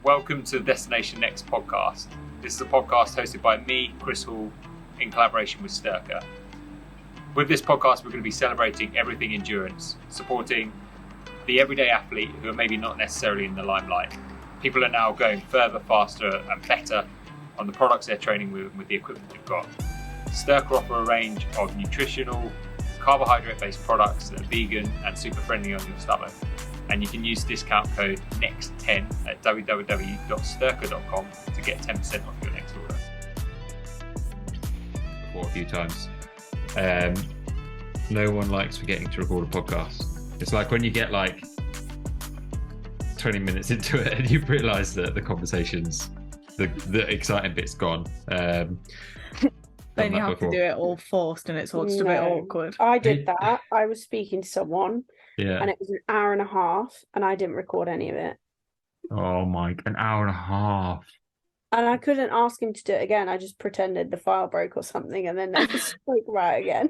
Welcome to the Destination Next podcast. This is a podcast hosted by me, Chris Hall, in collaboration with Styrkr. With this podcast, we're going to be celebrating everything endurance, supporting the everyday athlete who are maybe not necessarily in the limelight. People are now going further, faster and better on the products they're training with the equipment they've got. Styrkr offer a range of nutritional, carbohydrate-based products that are vegan and super friendly on your stomach. And you can use discount code NEXT10 at www.styrkr.com to get 10% off your next order. A few times. No one likes forgetting to record a podcast. It's like when you get like 20 minutes into it and you realise that the conversation's, the exciting bit's gone. Then you have to do it all forced and it's all just a bit awkward. I did that. I was speaking to someone. Yeah. And it was an hour and a half and I didn't record any of it. Oh my, an hour and a half. And I couldn't ask him to do it again. I just pretended the file broke or something and then never spoke right again.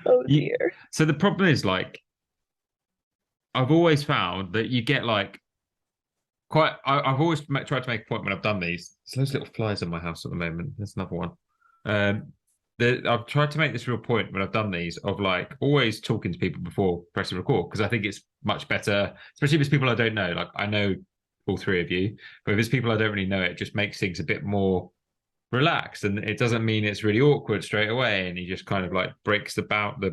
Oh dear. So the problem is, like, I've always found that you get like I've always tried to make a point when I've done these. There's those little flies in my house at the moment. There's another one. I've tried to make this real point when I've done these of like always talking to people before pressing record, because I think it's much better, especially if it's people I don't know. Like, I know all three of you, but if it's people I don't really know, it just makes things a bit more relaxed, and it doesn't mean it's really awkward straight away, and he just kind of like breaks the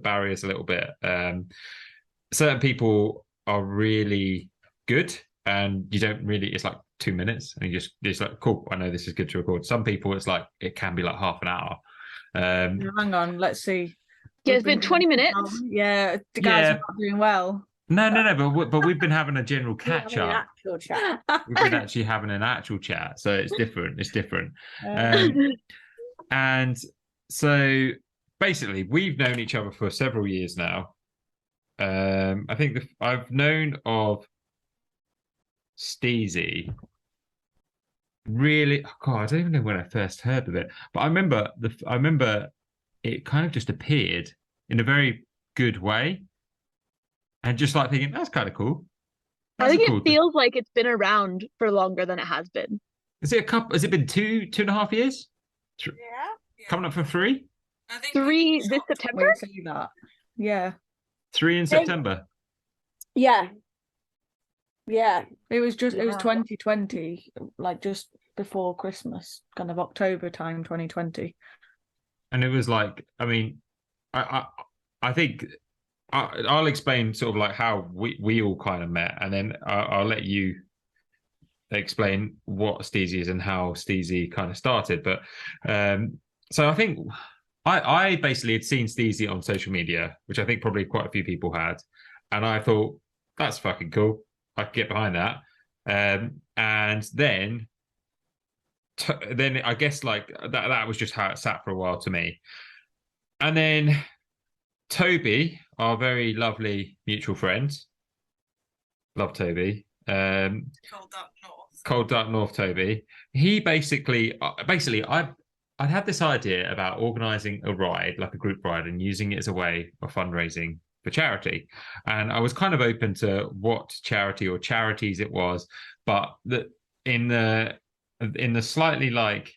barriers a little bit. Certain people are really good, and you don't really. It's like 2 minutes, and it's like, cool, I know this is good to record. Some people, it's like it can be like half an hour. Hang on, let's see. Yeah, it's been 20 minutes. Yeah, the guys are not doing well. No, but we've been having a general catch up. Actual chat. We've been actually having an actual chat, so it's different. It's different. And so basically, we've known each other for several years now. I think I've known of Steezy. Really, God, I don't even know when I first heard of it, but I remember it kind of just appeared in a very good way, and just like thinking that's kind of cool. I think it feels like it's been around for longer than it has been. Is it a couple? Has it been two and a half years? Yeah. Coming up for 3? I think 3 this September. Say that. Yeah. 3 in September. Yeah. It was 2020, like just before Christmas, kind of October time, 2020. And it was like, I mean, I think I'll explain sort of like how we all kind of met, and then I'll let you explain what Steezy is and how Steezy kind of started. But so I think I basically had seen Steezy on social media, which I think probably quite a few people had, and I thought that's fucking cool. I could get behind that. And then I guess like that was just how it sat for a while to me. And then Toby, our very lovely mutual friend, love Toby, Cold Dark North Toby, he basically I'd had this idea about organising a ride, like a group ride, and using it as a way of fundraising for charity. And I was kind of open to what charity or charities it was, but in the slightly like,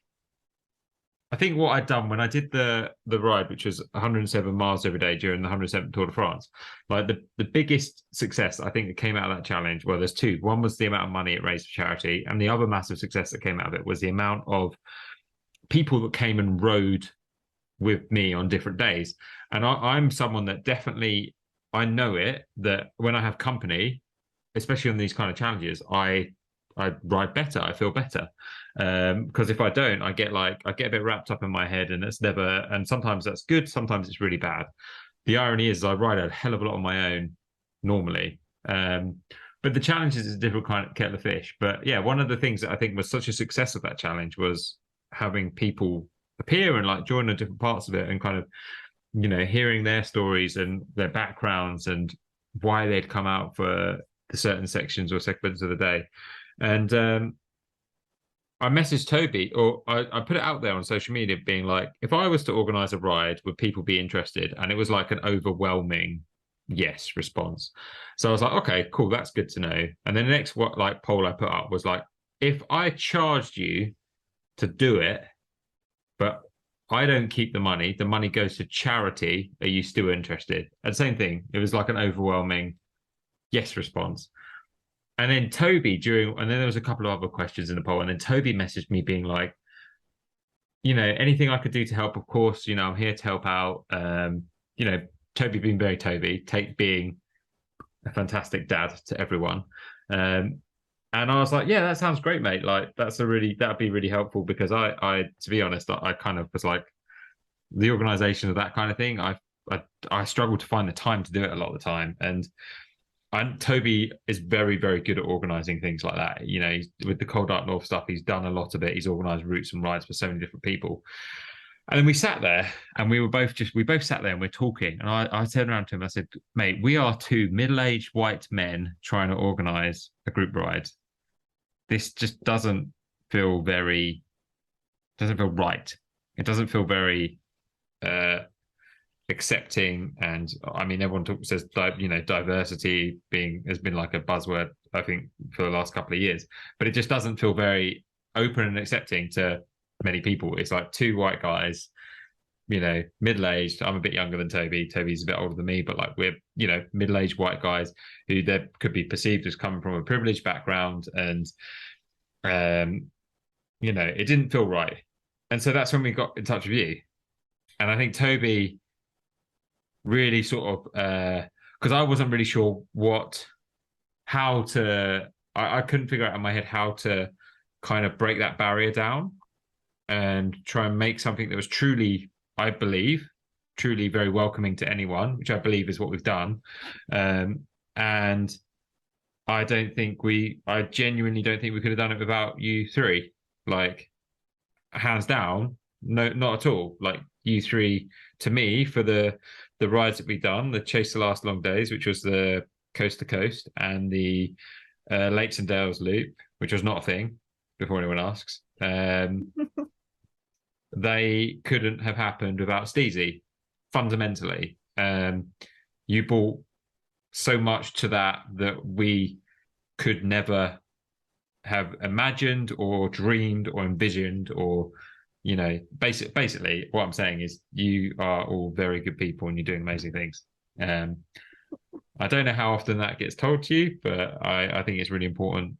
I think what I'd done when I did the ride, which was 107 miles every day during the 107th Tour de France, like the biggest success I think that came out of that challenge, well, there's two. One was the amount of money it raised for charity, and the other massive success that came out of it was the amount of people that came and rode with me on different days. And I'm someone that definitely, I know it, that when I have company, especially on these kind of challenges, I ride better, I feel better. Because if I don't, I get a bit wrapped up in my head, and and sometimes that's good, sometimes it's really bad. The irony is I ride a hell of a lot on my own normally. But the challenges is a different kind of kettle of fish. But yeah, one of the things that I think was such a success of that challenge was having people appear and like join the different parts of it, and kind of, you know, hearing their stories and their backgrounds and why they'd come out for the certain sections or segments of the day. And I messaged Toby, or I put it out there on social media being like, if I was to organise a ride, would people be interested? And it was like an overwhelming yes response. So I was like, okay, cool, that's good to know. And then the next poll I put up was like, if I charged you to do it, but I don't keep the money goes to charity, are you still interested? And same thing, it was like an overwhelming yes response. And then and then there was a couple of other questions in the poll, and then Toby messaged me being like, anything I could do to help, of course, I'm here to help out. Toby being very Toby, Tate being a fantastic dad to everyone. And I was like, yeah, that sounds great, mate. Like, that'd be really helpful, because I to be honest, I kind of was like, the organization of that kind of thing, I struggle to find the time to do it a lot of the time. And Toby is very, very good at organizing things like that. With the Cold Dark North stuff, he's done a lot of it. He's organized routes and rides for so many different people. And then we sat there, and we both sat there and we're talking. And I turned around to him, I said, mate, we are two middle-aged white men trying to organize a group ride. This just doesn't feel right. It doesn't feel very accepting. And I mean, everyone says diversity has been like a buzzword, I think, for the last couple of years, but it just doesn't feel very open and accepting to many people. It's like two white guys, middle-aged. I'm a bit younger than Toby's a bit older than me, but like, we're middle-aged white guys who there could be perceived as coming from a privileged background, and it didn't feel right. And so that's when we got in touch with you. And I think Toby really sort of, because I wasn't really sure I couldn't figure out in my head how to kind of break that barrier down and try and make something that was truly, I believe, truly very welcoming to anyone, which I believe is what we've done. And I genuinely don't think we could have done it without you three. Like, hands down, no, not at all. Like, you three, to me, for the rides that we've done, the Chase the Last Long Days, which was the coast to coast, and the Lakes and Dales loop, which was not a thing, before anyone asks. They couldn't have happened without Steezy, fundamentally. You brought so much to that we could never have imagined or dreamed or envisioned, or basically what I'm saying is, you are all very good people and you're doing amazing things. I don't know how often that gets told to you, but I think it's really important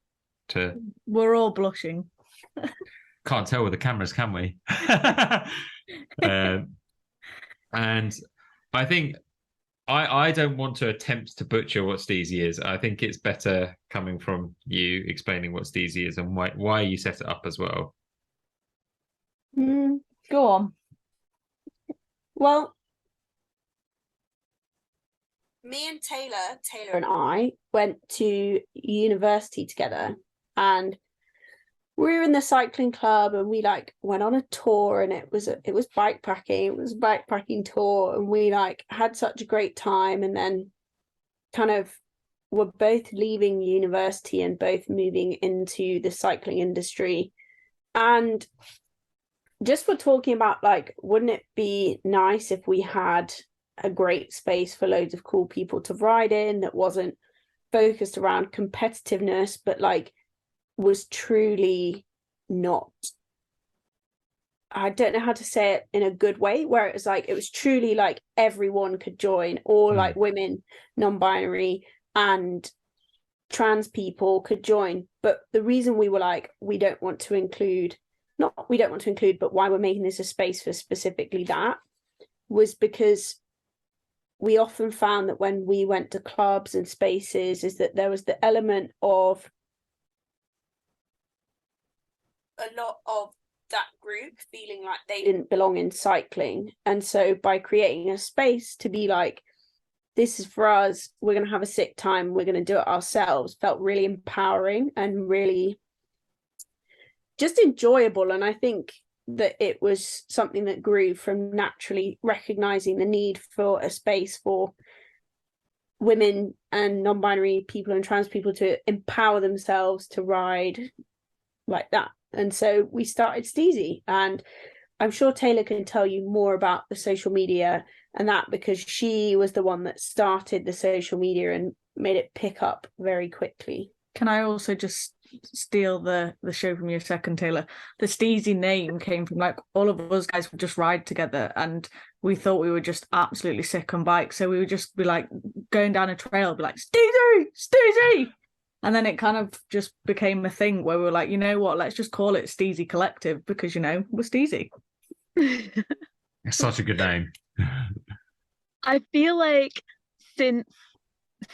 to... We're all blushing. Can't tell with the cameras, can we? And I think I don't want to attempt to butcher what Steezy is. I think it's better coming from you explaining what Steezy is and why you set it up as well. Go on. Well, me and Taylor and I went to university together, and we were in the cycling club, and we went on a tour, and it was bikepacking. It was a bikepacking tour, and we had such a great time. And then kind of were both leaving university and both moving into the cycling industry. And just for talking about wouldn't it be nice if we had a great space for loads of cool people to ride in that wasn't focused around competitiveness, but was truly not, I don't know how to say it in a good way, where it was truly everyone could join, all women, non-binary and trans people could join. But the reason we were we don't want to include, but why we're making this a space for specifically that, was because we often found that when we went to clubs and spaces, is that there was the element of a lot of that group feeling like they didn't belong in cycling. And so by creating a space to be this is for us, we're going to have a sick time, we're going to do it ourselves, felt really empowering and really just enjoyable. And I think that it was something that grew from naturally recognizing the need for a space for women and non-binary people and trans people to empower themselves to ride like that. And so we started Steezy, and I'm sure Taylor can tell you more about the social media And that because she was the one that started the social media and made it pick up very quickly. Can I also just steal the show from you a second, Taylor? The Steezy name came from like all of us guys would just ride together, and we thought we were just absolutely sick on bikes, so we would just be like going down a trail, be like Steezy, Steezy, and then it kind of just became a thing where we were like, you know what, let's just call it Steezy Collective because, you know, we're Steezy. It's such a good name. I feel like since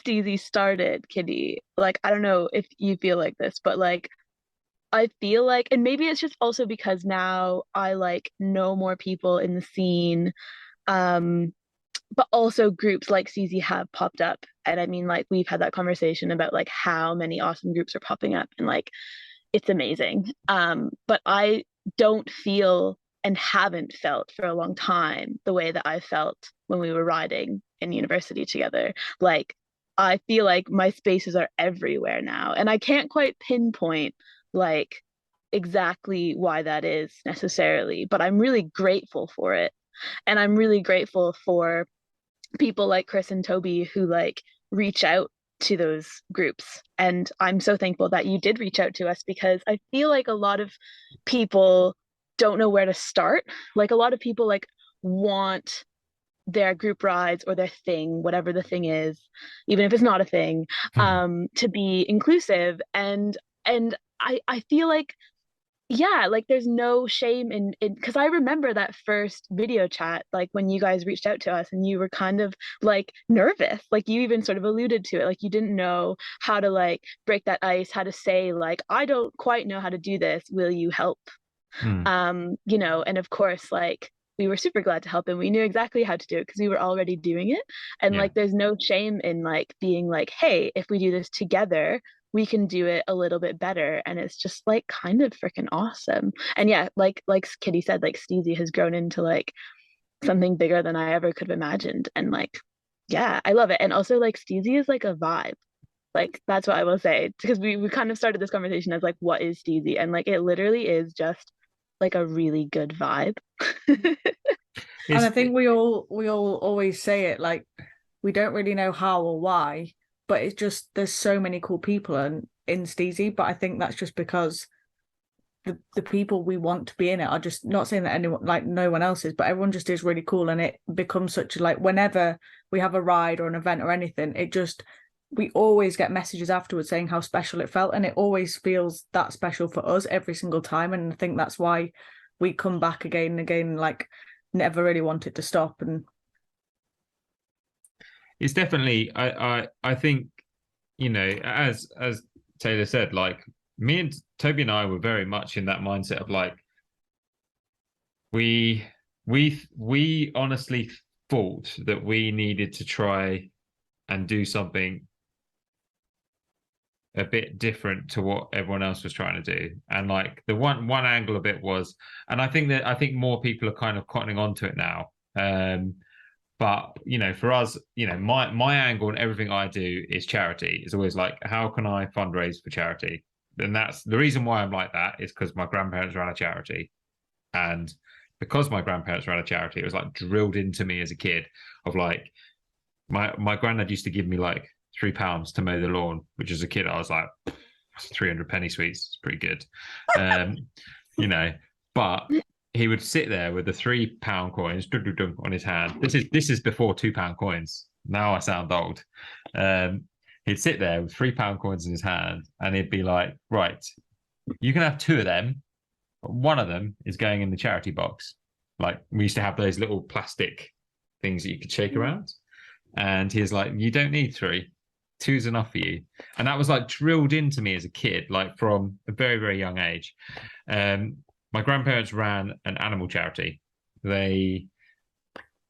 Steezy started, Kitty, like, I don't know if you feel like this, but like I feel like, and maybe it's just also because now I like know more people in the scene, but also groups like Steezy have popped up. And I mean, like, we've had that conversation about like how many awesome groups are popping up, and like it's amazing. But I don't feel and haven't felt for a long time the way that I felt when we were riding in university together. Like, I feel like my spaces are everywhere now, and I can't quite pinpoint like exactly why that is necessarily, but I'm really grateful for it. And I'm really grateful for people like Chris and Toby who like reach out to those groups. And I'm so thankful that you did reach out to us, because I feel like a lot of people don't know where to start. Like, a lot of people like want their group rides or their thing, whatever the thing is, even if it's not a thing, to be inclusive. And I feel like, yeah, like there's no shame in because I remember that first video chat, like when you guys reached out to us and you were kind of like nervous, like you even sort of alluded to it, like you didn't know how to like break that ice, how to say like, I don't quite know how to do this, will you help? You know, and of course, like we were super glad to help, and we knew exactly how to do it because we were already doing it. And like there's no shame in like being like, hey, if we do this together, we can do it a little bit better. And it's just like kind of freaking awesome. And yeah, like Kitty said, like Steezy has grown into like something bigger than I ever could have imagined. And like, yeah, I love it. And also like Steezy is like a vibe. Like, that's what I will say, because we kind of started this conversation as like, what is Steezy? And like it literally is just like a really good vibe. And I think we all always say it, like we don't really know how or why, but it's just there's so many cool people in Steezy. But I think that's just because the people we want to be in it are just, not saying that anyone, like no one else is, but everyone just is really cool, and it becomes such a, like whenever we have a ride or an event or anything, it just, we always get messages afterwards saying how special it felt, and it always feels that special for us every single time. And I think that's why we come back again and again, like never really want it to stop. And it's definitely, I think, you know, as Taylor said, like me and Toby and I were very much in that mindset of like, we honestly thought that we needed to try and do something a bit different to what everyone else was trying to do. And like the one angle of it was, and I think more people are kind of cottoning onto it now. But you know, for us, you know, my angle and everything I do is charity. It's always like, how can I fundraise for charity? And that's the reason why I'm like that, is because my grandparents ran a charity. And because my grandparents ran a charity, it was like drilled into me as a kid of like, my granddad used to give me like £3 to mow the lawn, which as a kid I was like, 300 penny sweets, it's pretty good. You know, but he would sit there with the £3 coins on his hand. This is before £2 coins. Now I sound old. He'd sit there with £3 coins in his hand, and he'd be like, right, you can have 2 of them, but one of them is going in the charity box. Like, we used to have those little plastic things that you could shake around. And he was like, you don't need 3. 2's enough for you. And that was like drilled into me as a kid, like from a very, very young age. My grandparents ran an animal charity. My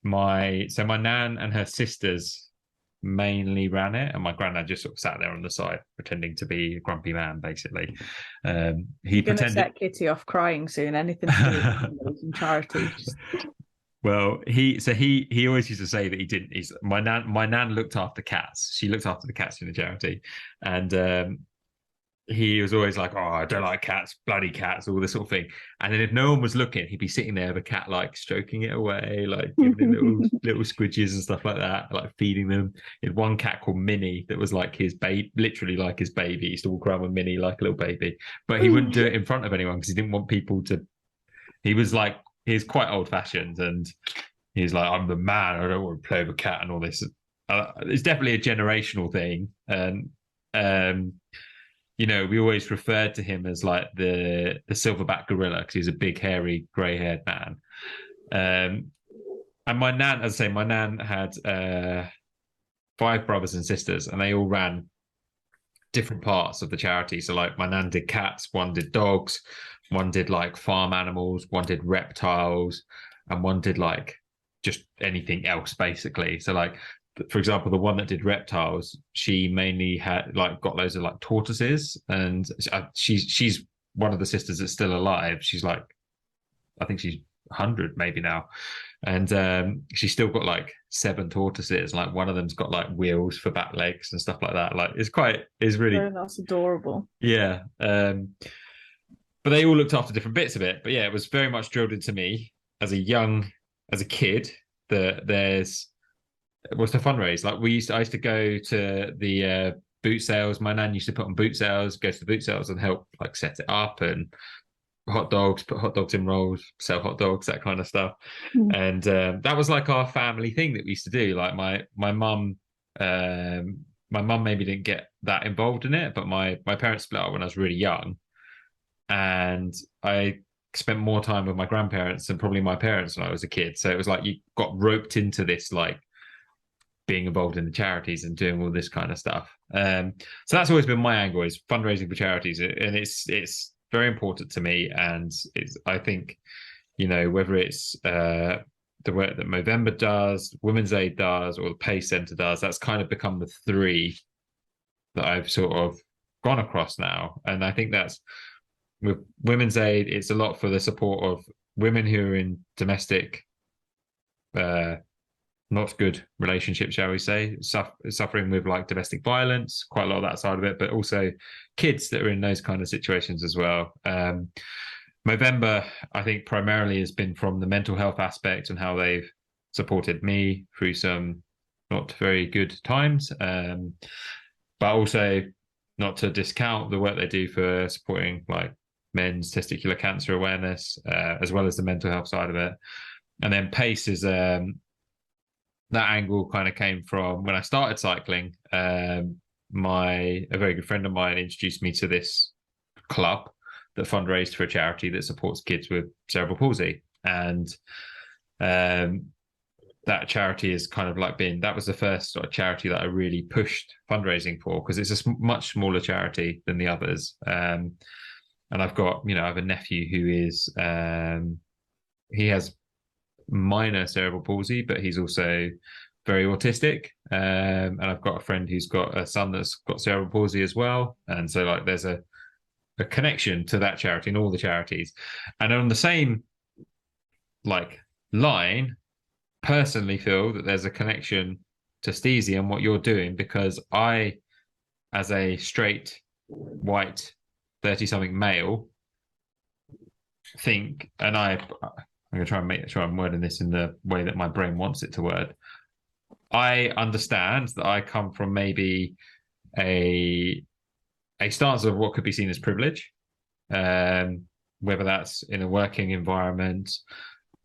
nan and her sisters mainly ran it, and my granddad just sort of sat there on the side pretending to be a grumpy man, basically. He pretended set Kitty off crying soon. Anything to do with charity. Well, he always used to say that he didn't. My nan looked after cats. She looked after the cats in the charity, and he was always like, "Oh, I don't like cats, bloody cats," all this sort of thing. And then if no one was looking, he'd be sitting there with a cat, like stroking it away, like giving it little squidges and stuff like that, like feeding them. He had one cat called Minnie that was like his baby, literally like his baby. He used to walk around with Minnie like a little baby, but he wouldn't do it in front of anyone because he didn't want people to. He was quite old fashioned, and he's like, "I'm the man. I don't want to play with a cat and all this." It's definitely a generational thing, and we always referred to him as like the silverback gorilla because he's a big, hairy, grey-haired man. And my nan, as I say, my nan had 5 brothers and sisters, and they all ran different parts of the charity. So like my nan did cats, one did dogs, one did like farm animals, one did reptiles, and one did like just anything else basically. So like, for example, the one that did reptiles, she mainly had like got loads of like tortoises, and she's one of the sisters that's still alive. She's like, I think she's 100 maybe now, and she's still got like 7 tortoises. Like one of them's got like wheels for back legs and stuff like that. Like it's really, oh, that's adorable. Yeah. But they all looked after different bits of it. But yeah, it was very much drilled into me as a kid that there's what's the fundraise like. I used to go to the boot sales. My nan used to put on boot sales, go to the boot sales and help like set it up, and hot dogs, put hot dogs in rolls, sell hot dogs, that kind of stuff. And that was like our family thing that we used to do. Like my mum maybe didn't get that involved in it, but my parents split up when I was really young, and I spent more time with my grandparents than probably my parents when I was a kid. So it was like you got roped into this, like being involved in the charities and doing all this kind of stuff. So that's always been my angle, is fundraising for charities, and it's very important to me. And I think, whether it's the work that Movember does, Women's Aid does, or the Pace Centre does, that's kind of become the 3 that I've sort of gone across now. And I think that's with Women's Aid, it's a lot for the support of women who are in domestic not good relationships, shall we say, suffering with like domestic violence, quite a lot of that side of it, but also kids that are in those kind of situations as well. Movember, I think, primarily has been from the mental health aspect and how they've supported me through some not very good times, but also not to discount the work they do for supporting like men's testicular cancer awareness, as well as the mental health side of it. And then Pace is that angle kind of came from when I started cycling. A very good friend of mine introduced me to this club that fundraised for a charity that supports kids with cerebral palsy. And that charity is kind of like that was the first sort of charity that I really pushed fundraising for, because it's a much smaller charity than the others. And I've got, I have a nephew who is, he has minor cerebral palsy, but he's also very autistic. And I've got a friend who's got a son that's got cerebral palsy as well. And so like there's a connection to that charity and all the charities. And on the same like line, personally feel that there's a connection to Steezy and what you're doing, because I, as a straight white 30-something male, think, and I'm going to try and make sure I'm wording this in the way that my brain wants it to word. I understand that I come from maybe a stance of what could be seen as privilege, whether that's in a working environment,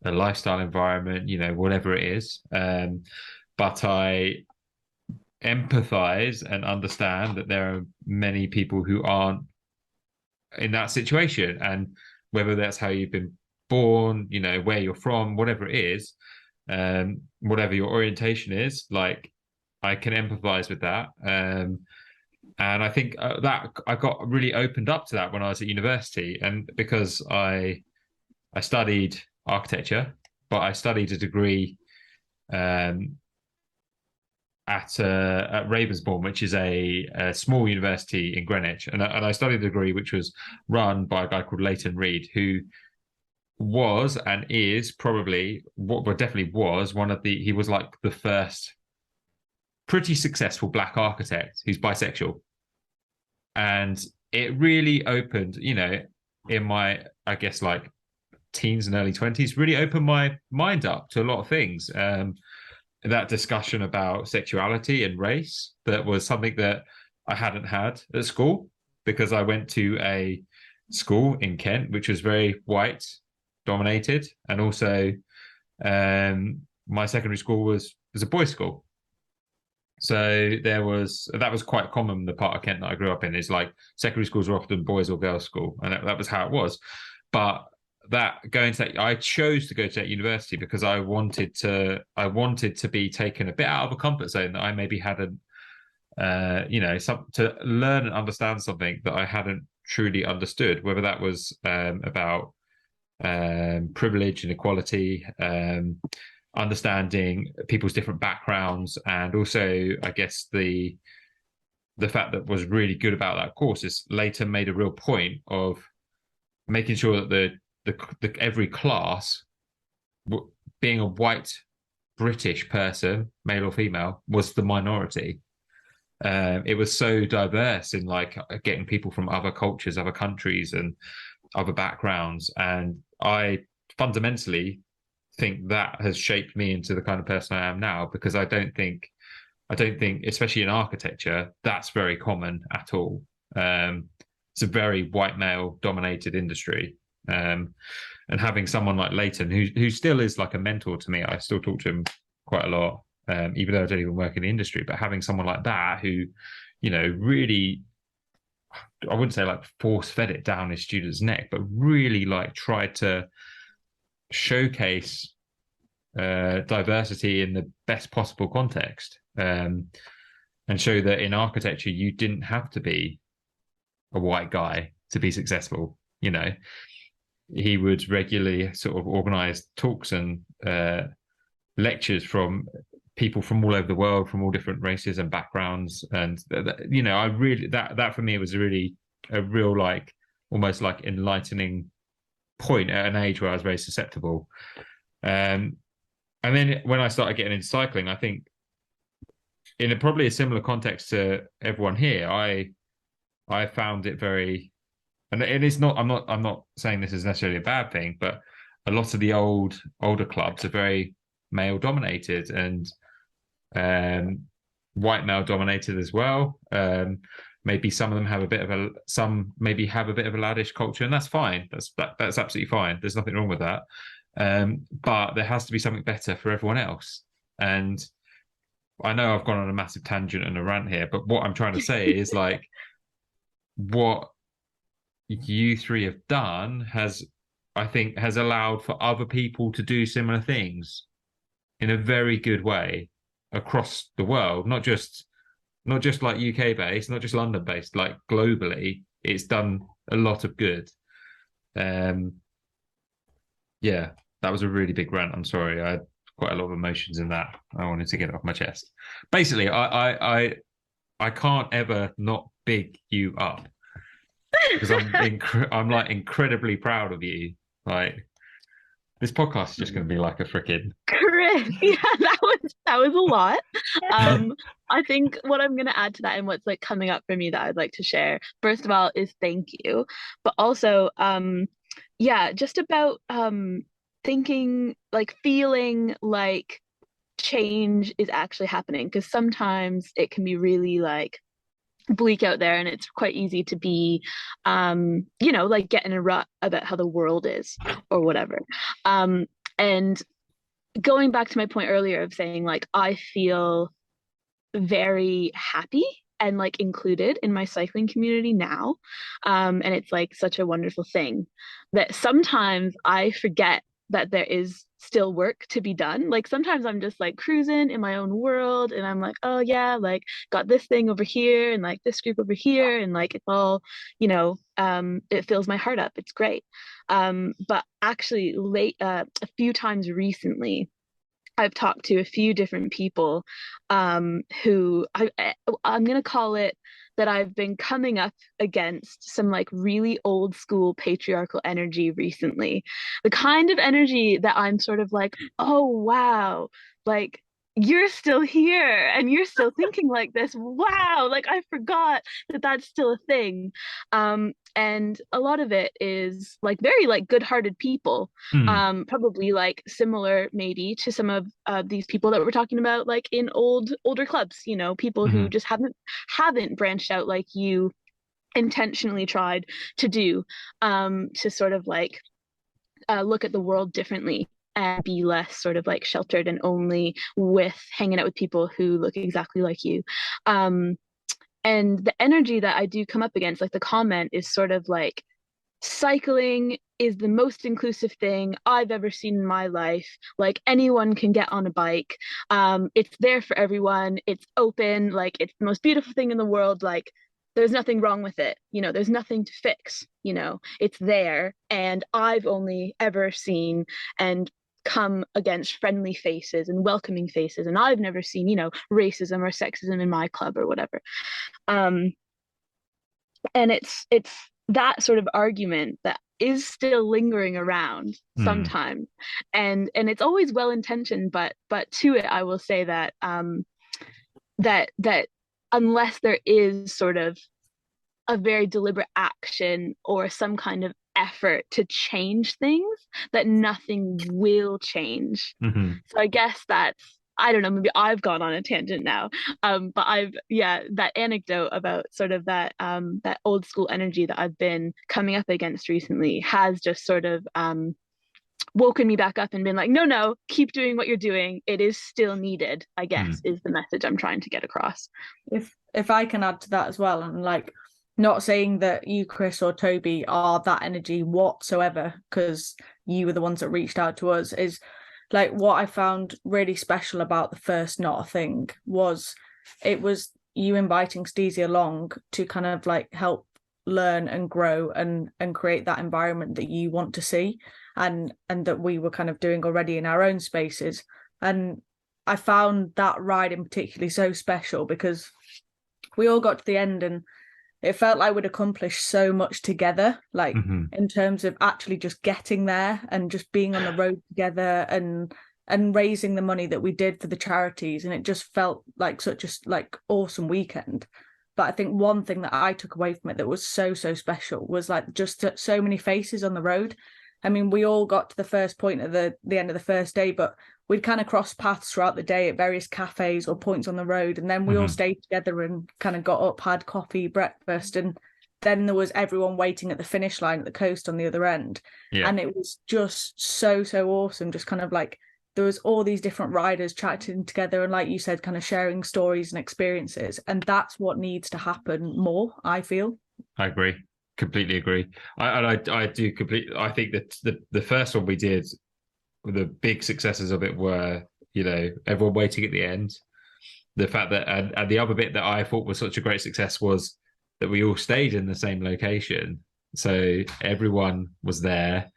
a lifestyle environment, whatever it is. But I empathize and understand that there are many people who aren't in that situation, and whether that's how you've been born, where you're from, whatever it is, whatever your orientation is, like I can empathize with that. And I think that I got really opened up to that when I was at university, and because I studied architecture, but I studied a degree at Ravensbourne, which is a small university in Greenwich, and I studied a degree which was run by a guy called Leighton Reed, who was and is probably definitely was he was like the first pretty successful black architect who's bisexual. And it really opened, in my, I guess, like teens and early 20s, really opened my mind up to a lot of things. That discussion about sexuality and race, that was something that I hadn't had at school, because I went to a school in Kent which was very white dominated, and also my secondary school was a boys' school. So that was quite common. The part of Kent that I grew up in is like secondary schools were often boys or girls' school, and that was how it was. But I chose to go to that university because I wanted to be taken a bit out of a comfort zone that I maybe hadn't, to learn and understand something that I hadn't truly understood, whether that was about privilege and equality, understanding people's different backgrounds, and also, I guess, the fact that was really good about that course is later made a real point of making sure that the every class, being a white British person, male or female, was the minority. It was so diverse in like getting people from other cultures, other countries, and other backgrounds. And I fundamentally think that has shaped me into the kind of person I am now, because I don't think, especially in architecture, that's very common at all. It's a very white male dominated industry. And having someone like Leighton, who still is like a mentor to me, I still talk to him quite a lot, even though I don't even work in the industry, but having someone like that who, really, I wouldn't say like force fed it down his students' neck, but really like tried to showcase diversity in the best possible context, and show that in architecture you didn't have to be a white guy to be successful. He would regularly sort of organize talks and lectures from people from all over the world, from all different races and backgrounds. And, I really, that for me was really a real, like, almost like enlightening point at an age where I was very susceptible. And then when I started getting into cycling, I think in probably a similar context to everyone here, I found it very, and it's not, I'm not saying this is necessarily a bad thing, but a lot of the older clubs are very male dominated and white male dominated as well. Maybe some of them have a bit of a laddish culture, and that's fine. That's absolutely fine. There's nothing wrong with that. But there has to be something better for everyone else. And I know I've gone on a massive tangent and a rant here, but what I'm trying to say is like what you three have done has allowed for other people to do similar things in a very good way across the world, not just like UK based, not just London based, like globally. It's done a lot of good. Yeah, that was a really big rant. I'm sorry, I had quite a lot of emotions in that. I wanted to get it off my chest. Basically, I can't ever not big you up, because I'm like incredibly proud of you. Like, this podcast is just going to be like a freaking Chris. Yeah, that was a lot. I think what I'm going to add to that, and what's like coming up for me that I'd like to share, first of all, is thank you, but also just about thinking, like, feeling like change is actually happening, because sometimes it can be really like bleak out there, and it's quite easy to be like get in a rut about how the world is or whatever. And going back to my point earlier of saying, like, I feel very happy and like included in my cycling community now, and it's like such a wonderful thing that sometimes I forget that there is still work to be done. Like, sometimes I'm just like cruising in my own world, and I'm like, oh yeah, like got this thing over here and like this group over here, and like it's all, it fills my heart up. It's great. But actually a few times recently, I've talked to a few different people who I'm going to call it that I've been coming up against some like really old school patriarchal energy recently. The kind of energy that I'm sort of like, oh, wow, like you're still here and you're still thinking like this. Wow, like I forgot that that's still a thing. And a lot of it is like very like good-hearted people, probably like similar maybe to some of these people that we're talking about, like in older clubs, you know, people who just haven't branched out like you intentionally tried to do, to sort of like look at the world differently and be less sort of like sheltered and only with hanging out with people who look exactly like you. And the energy that I do come up against, like the comment is sort of like, cycling is the most inclusive thing I've ever seen in my life. Like anyone can get on a bike. It's there for everyone. It's open. Like it's the most beautiful thing in the world. Like there's nothing wrong with it. You know, there's nothing to fix. You know, it's there. And I've only ever seen and come against friendly faces and welcoming faces. And I've never seen, you know, racism or sexism in my club or whatever. And it's that sort of argument that is still lingering around sometimes, and it's always well intentioned, but to it I will say that that unless there is sort of a very deliberate action or some kind of effort to change things, that nothing will change. So I guess that's, I don't know, maybe I've gone on a tangent now. But that anecdote about sort of that that old school energy that I've been coming up against recently has just sort of woken me back up and been like, no, keep doing what you're doing. It is still needed, I guess, is the message I'm trying to get across. If I can add to that as well, and like, not saying that you, Chris, or Toby are that energy whatsoever, because you were the ones that reached out to us, is like what I found really special about the first Not a Thing was it was you inviting Steezy along to kind of like help learn and grow and create that environment that you want to see, and that we were kind of doing already in our own spaces. And I found that ride in particularly so special because we all got to the end and it felt like we'd accomplished so much together, like in terms of actually just getting there and just being on the road together and raising the money that we did for the charities. And it just felt like such a like awesome weekend. But I think one thing that I took away from it that was so special was like just so many faces on the road. I mean, we all got to the first point at the end of the first day, but we'd kind of crossed paths throughout the day at various cafes or points on the road. And then we all stayed together and kind of got up, had coffee, breakfast. And then there was everyone waiting at the finish line at the coast on the other end. Yeah. And it was just so awesome. Just kind of like, there was all these different riders chatting together. And like you said, kind of sharing stories and experiences. And that's what needs to happen more, I feel. I agree. Completely agree. I do completely. I think that the first one we did, the big successes of it were, you know, everyone waiting at the end. The fact that and the other bit that I thought was such a great success was that we all stayed in the same location, so everyone was there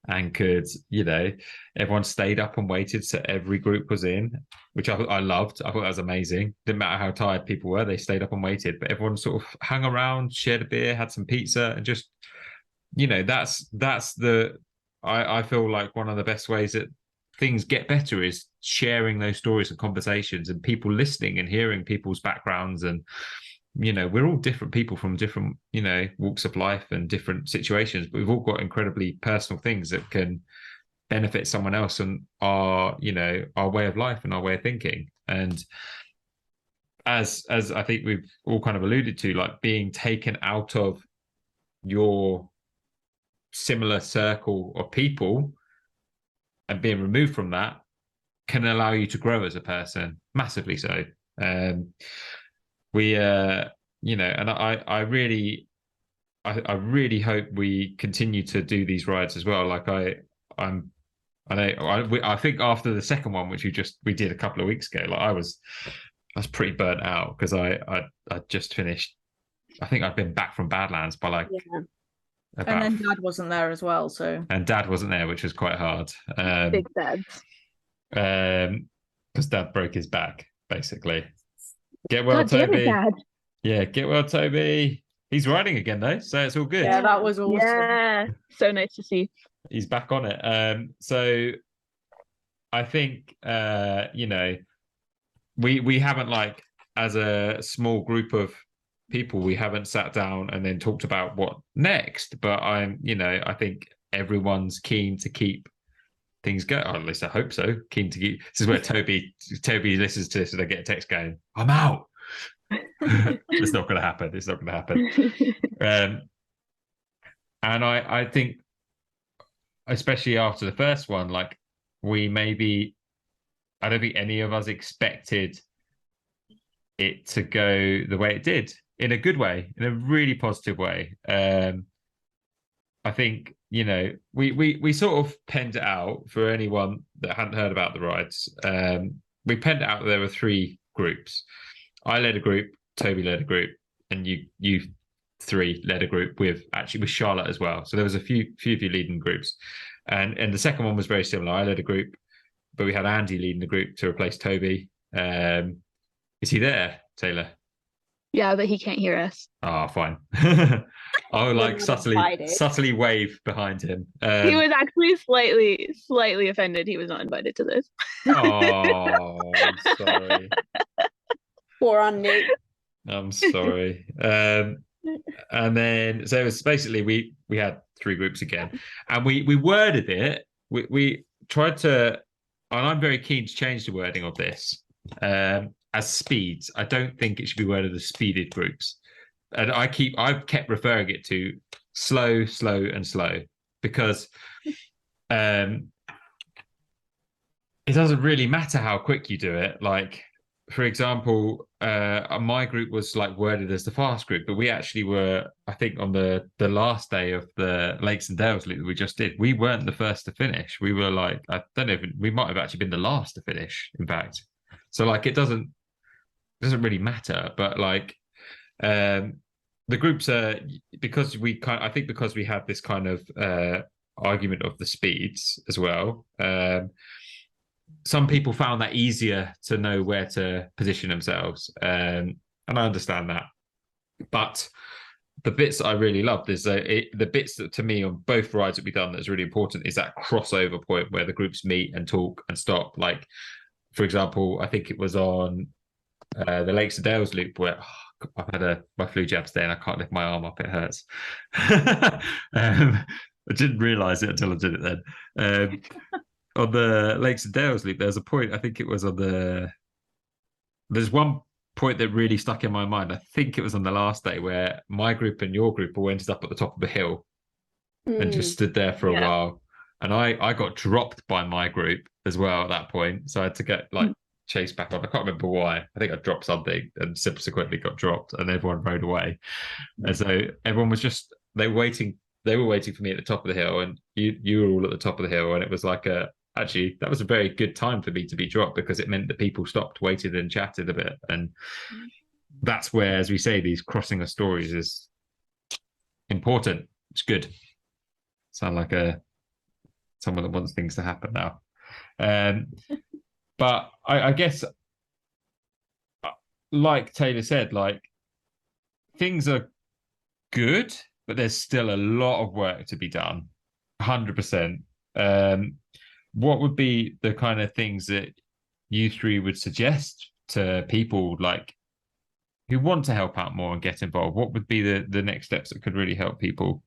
and could, you know, everyone stayed up and waited, so every group was in, which I loved. I thought that was amazing. Didn't matter how tired people were, they stayed up and waited, but everyone sort of hung around, shared a beer, had some pizza, and just, you know, that's the I feel like one of the best ways that things get better is sharing those stories and conversations and people listening and hearing people's backgrounds. And, you know, we're all different people from different, you know, walks of life and different situations, but we've all got incredibly personal things that can benefit someone else and our, you know, our way of life and our way of thinking. And as I think we've all kind of alluded to, like being taken out of your similar circle of people and being removed from that can allow you to grow as a person, massively so. We you know, and I really hope we continue to do these rides as well. Like I think after the second one, which we did a couple of weeks ago, like I was pretty burnt out because I just finished. I think I've been back from Badlands by like and then Dad wasn't there as well, so. And Dad wasn't there, which was quite hard. Big Dad. Because Dad broke his back, basically. Get well, Toby. Dad. Yeah, get well, Toby. He's riding again though, so it's all good. Yeah, that was awesome. Yeah, so nice to see. He's back on it. So I think you know, we haven't, like, as a small group of people, we haven't sat down and then talked about what next. But I think everyone's keen to keep things going. Or at least I hope so. Keen to keep. This is where Toby listens to this and I get a text going, "I'm out." It's not going to happen. It's not going to happen. And I think, especially after the first one, like, I don't think any of us expected it to go the way it did, in a good way, in a really positive way. I think, we sort of penned it out for anyone that hadn't heard about the rides. We penned it out that there were 3 groups. I led a group, Toby led a group, and you 3 led a group with Charlotte as well. So there was a few of you leading groups. And the second one was very similar. I led a group, but we had Andy leading the group to replace Toby. Is he there, Taylor? Yeah, but he can't hear us. Oh, fine. I'll like subtly wave behind him. He was actually slightly offended he was not invited to this. Oh, I'm sorry. Poor Andy. I'm sorry. And then, so it was basically, we had 3 groups again, and we worded it. We tried to, and I'm very keen to change the wording of this as speeds. I don't think it should be worded as speeded groups. And I've kept referring it to slow, and slow, because it doesn't really matter how quick you do it. Like, for example, my group was like worded as the fast group, but we actually were, I think, on the last day of the Lakes and Dales loop that we just did, we weren't the first to finish. We were like, I don't know, we might have actually been the last to finish, in fact. So like, it doesn't really matter. But like, the groups are, because we had this kind of argument of the speeds as well. Some people found that easier to know where to position themselves, and I understand that. But the bits that I really loved is the bits that, to me, on both rides that we've done, that's really important is that crossover point where the groups meet and talk and stop. Like, for example, I think it was on the Lakes and Dales loop where I've had my flu jab today and I can't lift my arm up. It hurts. I didn't realise it until I did it then. On the Lakes and Dales loop, there's a point, I think it was there's one point that really stuck in my mind. I think it was on the last day where my group and your group all ended up at the top of a hill and just stood there for a while. And I got dropped by my group as well at that point. So I had to get chased back on. I can't remember why. I think I dropped something and subsequently got dropped and everyone rode away. And so everyone was they were waiting for me at the top of the hill, and you were all at the top of the hill, and it was like actually, that was a very good time for me to be dropped, because it meant that people stopped, waited, and chatted a bit. And that's where, as we say, these crossing of stories is important. It's good. Sound like someone that wants things to happen now. But I guess, like Taylor said, like, things are good, but there's still a lot of work to be done. 100%. What would be the kind of things that you 3 would suggest to people like who want to help out more and get involved? What would be the next steps that could really help people?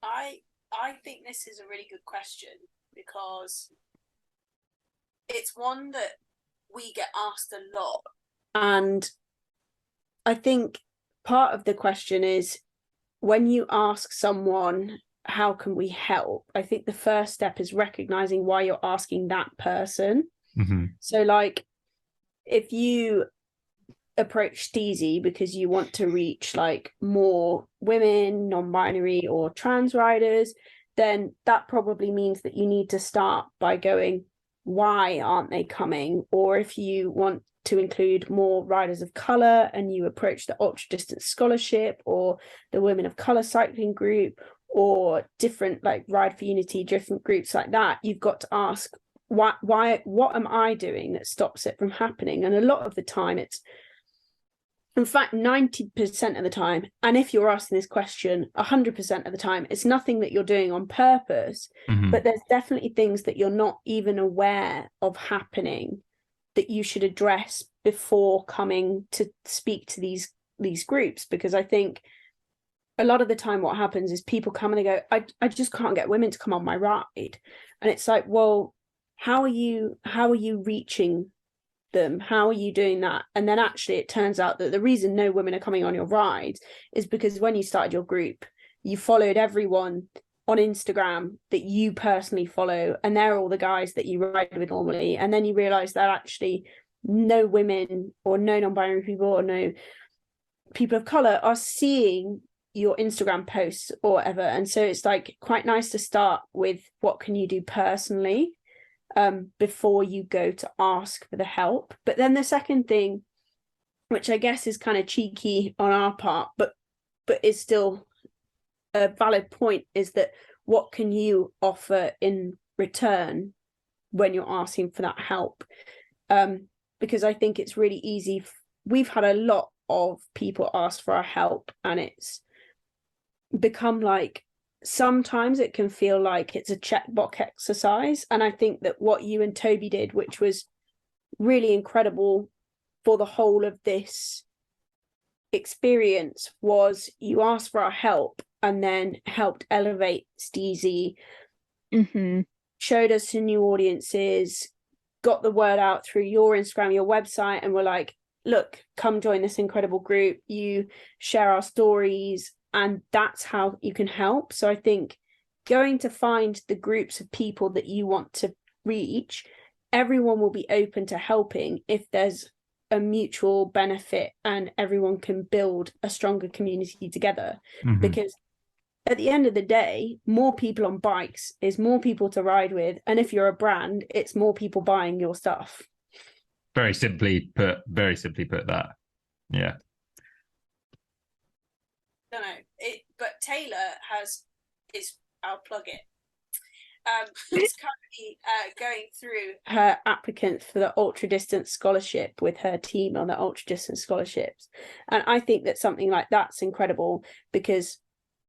I think this is a really good question, because it's one that we get asked a lot. And I think part of the question is, when you ask someone, how can we help? I think the first step is recognizing why you're asking that person. Mm-hmm. So like, if you approach Steezy because you want to reach like more women, non-binary or trans riders, then that probably means that you need to start by going, why aren't they coming? Or if you want to include more riders of colour and you approach the ultra distance scholarship or the women of colour cycling group, or different like Ride for Unity, different groups like that, you've got to ask, what am I doing that stops it from happening? And a lot of the time it's, in fact, 90% of the time, and if you're asking this question 100% of the time, it's nothing that you're doing on purpose, but there's definitely things that you're not even aware of happening. that you should address before coming to speak to these groups? Because I think a lot of the time what happens is people come and they go, I just can't get women to come on my ride. And it's like, well, how are you reaching them? How are you doing that? And then actually it turns out that the reason no women are coming on your rides is because when you started your group, you followed everyone on Instagram that you personally follow, and they're all the guys that you ride with normally. And then you realize that actually no women or no non-binary people or no people of color are seeing your Instagram posts or whatever. And so it's like quite nice to start with what can you do personally before you go to ask for the help. But then the second thing, which I guess is kind of cheeky on our part, but is still a valid point, is that what can you offer in return when you're asking for that help? Because I think it's really easy. We've had a lot of people ask for our help, and it's become like, sometimes it can feel like it's a checkbox exercise. And I think that what you and Toby did, which was really incredible for the whole of this experience, was you asked for our help and then helped elevate Steezy, showed us to new audiences, got the word out through your Instagram, your website, and we're like, look, come join this incredible group. You share our stories, and that's how you can help. So I think going to find the groups of people that you want to reach, everyone will be open to helping if there's a mutual benefit and everyone can build a stronger community together. Because at the end of the day, more people on bikes is more people to ride with. And if you're a brand, it's more people buying your stuff. Very simply put that. Yeah. I don't know, but Taylor I'll plug it. Is currently going through her applicants for the ultra distance scholarship with her team on the ultra distance scholarships. And I think that something like that's incredible, because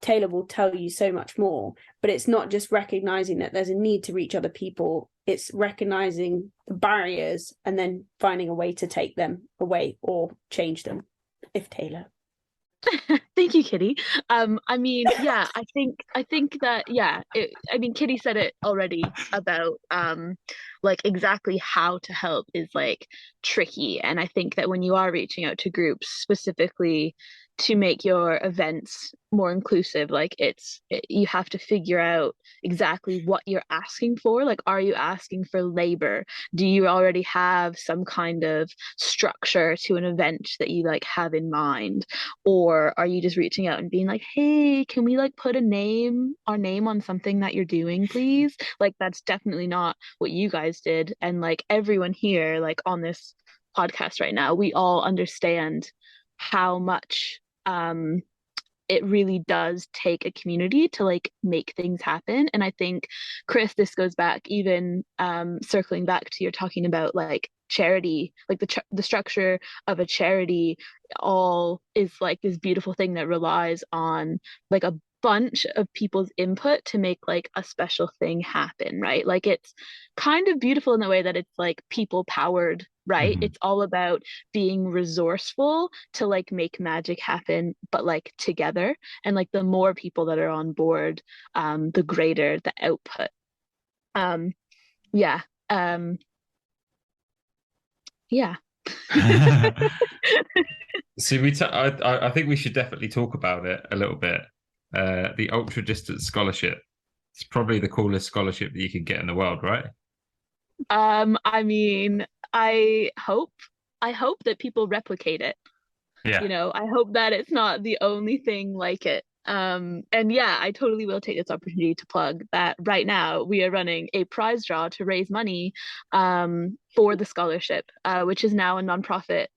Taylor will tell you so much more, but it's not just recognizing that there's a need to reach other people, it's recognizing the barriers and then finding a way to take them away or change them. If Taylor. Thank you, Kitty. I mean, yeah, I think that, yeah, I mean, Kitty said it already about like exactly how to help is like tricky. And I think that when you are reaching out to groups specifically to make your events more inclusive, like you have to figure out exactly what you're asking for. Like, are you asking for labor? Do you already have some kind of structure to an event that you like have in mind? Or are you just reaching out and being like, hey, can we like put our name on something that you're doing, please? Like, that's definitely not what you guys did. And like everyone here, like on this podcast right now, we all understand how much it really does take a community to like make things happen. And I think, Chris, this goes back even circling back to your talking about like charity, like the structure of a charity all is like this beautiful thing that relies on like a bunch of people's input to make like a special thing happen, right? Like it's kind of beautiful in the way that it's like people powered, right? It's all about being resourceful to like make magic happen, but like together. And like the more people that are on board, the greater the output. Yeah. See, I think we should definitely talk about it a little bit. The ultra distance scholarship. It's probably the coolest scholarship that you can get in the world, right? I mean, I hope that people replicate it. Yeah. You know, I hope that it's not the only thing like it. And yeah, I totally will take this opportunity to plug that right now we are running a prize draw to raise money for the scholarship, which is now a nonprofit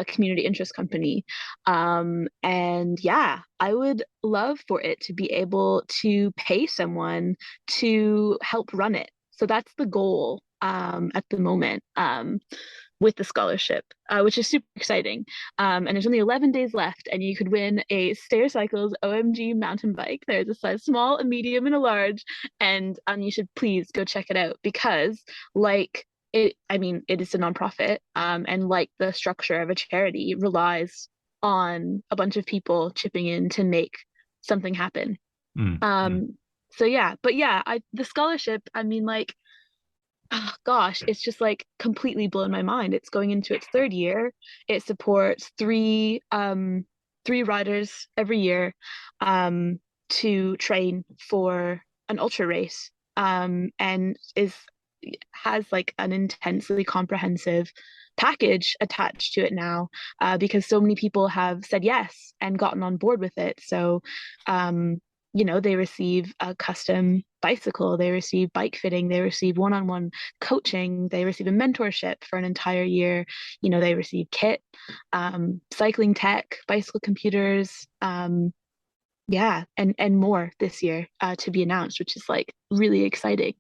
community interest company. And yeah, I would love for it to be able to pay someone to help run it. So that's the goal at the moment. With the scholarship, which is super exciting. And there's only 11 days left, and you could win a Styrkr OMG mountain bike. There's a size small, a medium, and a large, and you should please go check it out, because like it is a nonprofit, and like the structure of a charity relies on a bunch of people chipping in to make something happen. So yeah, but yeah, the scholarship, I mean, like, oh, gosh, it's just like completely blown my mind. It's going into its third year. It supports three riders every year to train for an ultra race, and has like an intensely comprehensive package attached to it now, because so many people have said yes and gotten on board with it. So they receive a custom bicycle, they receive bike fitting, they receive one-on-one coaching, they receive a mentorship for an entire year, they receive kit, cycling tech, bicycle computers, yeah, and more this year to be announced, which is like really exciting.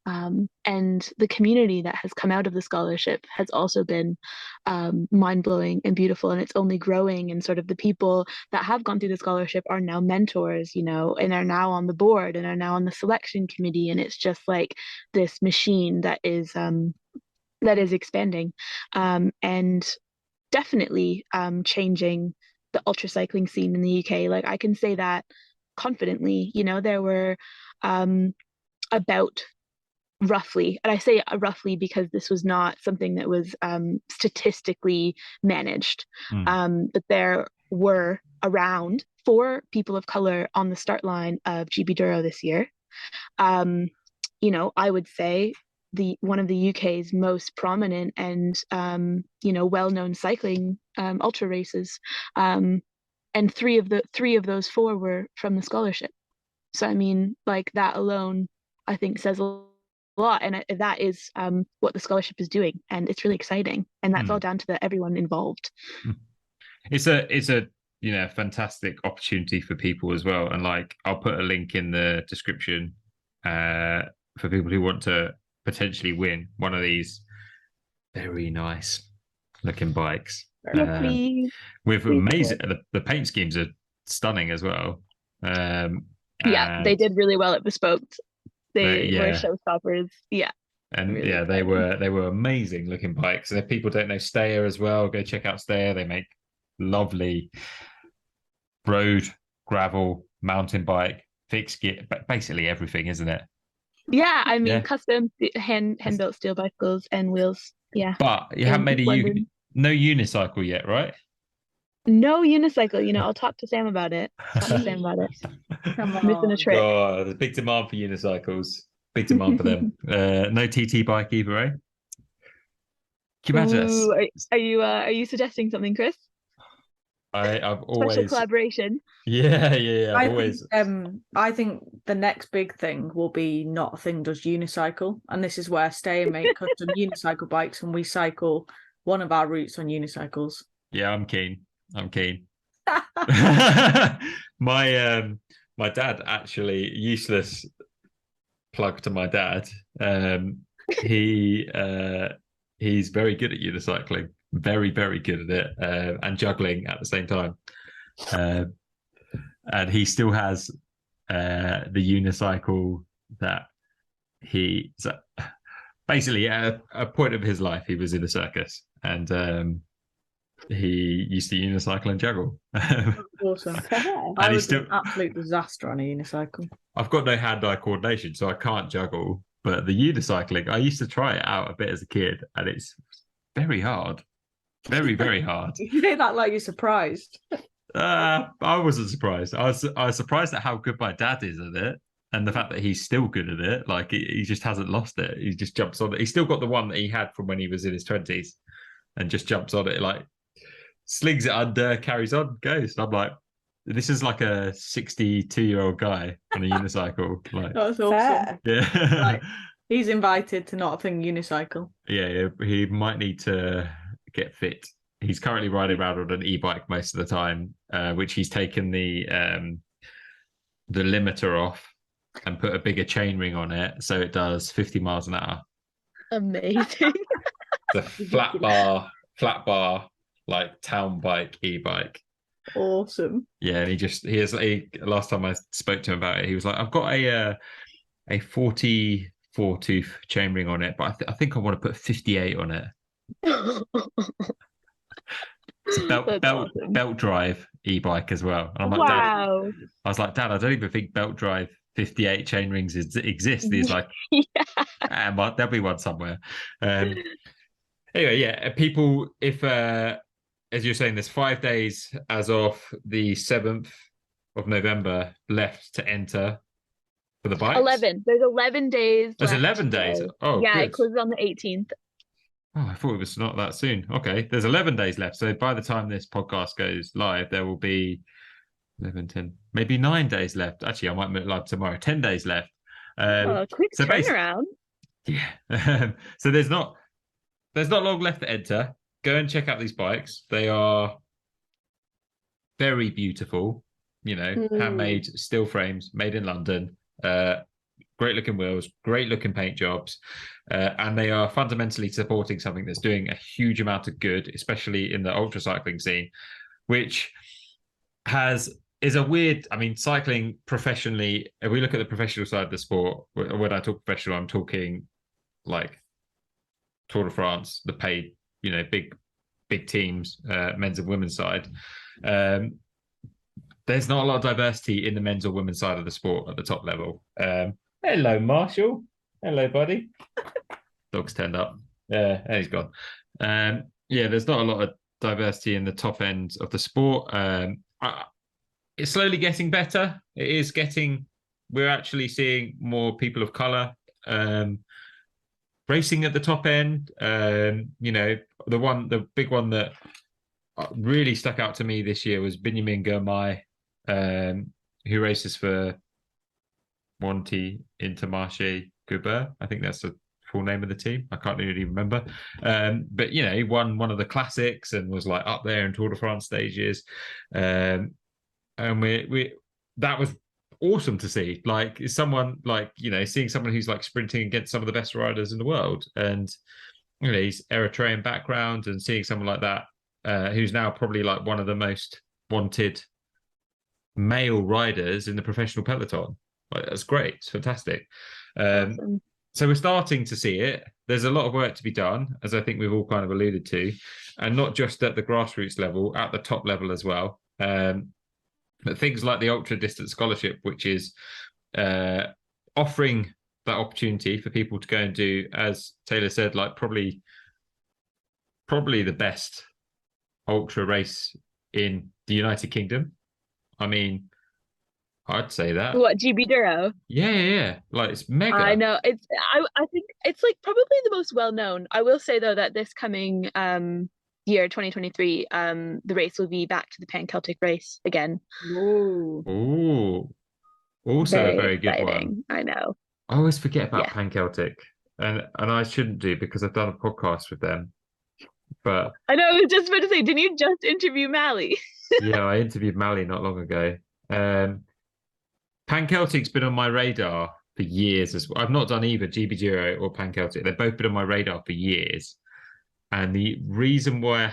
And the community that has come out of the scholarship has also been mind-blowing and beautiful, and it's only growing. And sort of the people that have gone through the scholarship are now mentors, and are now on the board and are now on the selection committee, and it's just like this machine that is expanding, and definitely changing the ultra cycling scene in the UK. Like, I can say that confidently. There were about roughly, and I say roughly because this was not something that was statistically managed, but there were around 4 people of color on the start line of GB Duro this year. I would say one of the UK's most prominent and well-known cycling ultra races, and three of those 4 were from the scholarship. So I mean, like, that alone, I think, says a lot, and that is what the scholarship is doing, and it's really exciting, and that's all down to everyone involved. It's a fantastic opportunity for people as well, and like, I'll put a link in the description for people who want to potentially win one of these very nice looking bikes, with amazing, the paint schemes are stunning as well. Yeah, they did really well at Bespoke. They were showstoppers. Yeah. And really they were amazing looking bikes. And if people don't know Steyr as well, go check out Steyr. They make lovely road, gravel, mountain bike, fixed gear, basically everything, isn't it? Yeah, I mean, custom hand built steel bicycles and wheels. Yeah. But you haven't made no unicycle yet, right? No unicycle. I'll talk to Sam about it. Come on. Missing a trick. Oh, there's big demand for unicycles. Big demand for them. No TT bike either, eh? Can you imagine? Are you suggesting something, Chris? I've always special collaboration. Yeah. I think the next big thing will be Not a Thing Does Unicycle, and this is where Steyr make custom unicycle bikes, and we cycle one of our routes on unicycles. Yeah, I'm keen. My dad, actually, useless plug to my dad. He's very good at unicycling, very, very good at it, and juggling at the same time. And he still has the unicycle that basically at a point of his life, he was in a circus, and he used to unicycle and juggle. Awesome. I was an absolute disaster on a unicycle. I've got no hand-eye coordination, so I can't juggle. But the unicycling, I used to try it out a bit as a kid, and it's very hard. Very, very hard. You say that like you're surprised. I wasn't surprised. I was surprised at how good my dad is at it, and the fact that he's still good at it. Like, he just hasn't lost it. He just jumps on it. He's still got the one that he had from when he was in his 20s, and just jumps on it, like, slings it under, carries on, goes. And I'm like, this is like a 62-year-old guy on a unicycle. Like, that's awesome. Yeah. Like, he's invited to Not a Thing unicycle. Yeah, he might need to get fit. He's currently riding around on an e-bike most of the time, which he's taken the limiter off and put a bigger chain ring on it, so it does 50 miles an hour. Amazing. The flat bar, like town bike, e-bike. Awesome. Yeah, and last time I spoke to him about it, he was like, I've got a 40 4-tooth chainring on it, but I think I want to put 58 on it. It's a That's awesome. belt drive e-bike as well. And I'm like, Dad, Wow. I was like, Dad, I don't even think belt drive 58 chainrings exist. He's like, Yeah. there'll be one somewhere. Anyway, yeah, people, if as you're saying, there's 5 days as of the 7th of November left to enter for the bikes. 11. There's 11 days. There's left 11 to days. go. Oh, yeah, good. it closes on the 18th. Oh, I thought it was not that soon. Okay, there's 11 days left. So by the time this podcast goes live, there will be 11, 10, maybe 9 days left. Actually, I might make it live tomorrow. 10 days left. Quick turnaround. Yeah. So there's not long left to enter. Go and check out these bikes. They are very beautiful. Handmade steel frames, made in London. Great looking wheels, great looking paint jobs, and they are fundamentally supporting something that's doing a huge amount of good, especially in the ultra cycling scene, which is a weird. I mean, cycling professionally. If we look at the professional side of the sport, when I talk professional, I'm talking like Tour de France, the paid, big teams, men's and women's side. There's not a lot of diversity in the men's or women's side of the sport at the top level. Hello, Marshall. Hello, buddy. Dog's turned up. And he's gone. There's not a lot of diversity in the top end of the sport. It's slowly getting better. We're actually seeing more people of colour racing at the top end. The big one that really stuck out to me this year was Benjamin Girmay, who races for Monty Intermarché Goubert. I think that's the full name of the team. I can't really remember. But he won one of the classics and was like up there in Tour de France stages. And that was awesome to see. Like someone seeing someone who's like sprinting against some of the best riders in the world, and he's Eritrean background, and seeing someone like that who's now probably like one of the most wanted male riders in the professional peloton. Like, that's great. It's fantastic. Awesome. So we're starting to see it. There's a lot of work to be done, as I think we've all kind of alluded to, and not just at the grassroots level, at the top level as well. But things like the Ultra Distance Scholarship, which is offering that opportunity for people to go and do, as Taylor said, like probably the best ultra race in the United Kingdom. I mean, I'd say that. What, GB Duro? Yeah. Like, it's mega. I know. I think it's like probably the most well known. I will say though that this coming year 2023, the race will be back to the Pan Celtic race again. Ooh. Also a very good one. I know. I always forget about Pan Celtic, and I shouldn't do, because I've done a podcast with them. But I know, I was just about to say, didn't you just interview Mally? Yeah, I interviewed Mally not long ago. Pan Celtic's been on my radar for years as well. I've not done either GB Giro or Pan Celtic. They've both been on my radar for years. And the reason why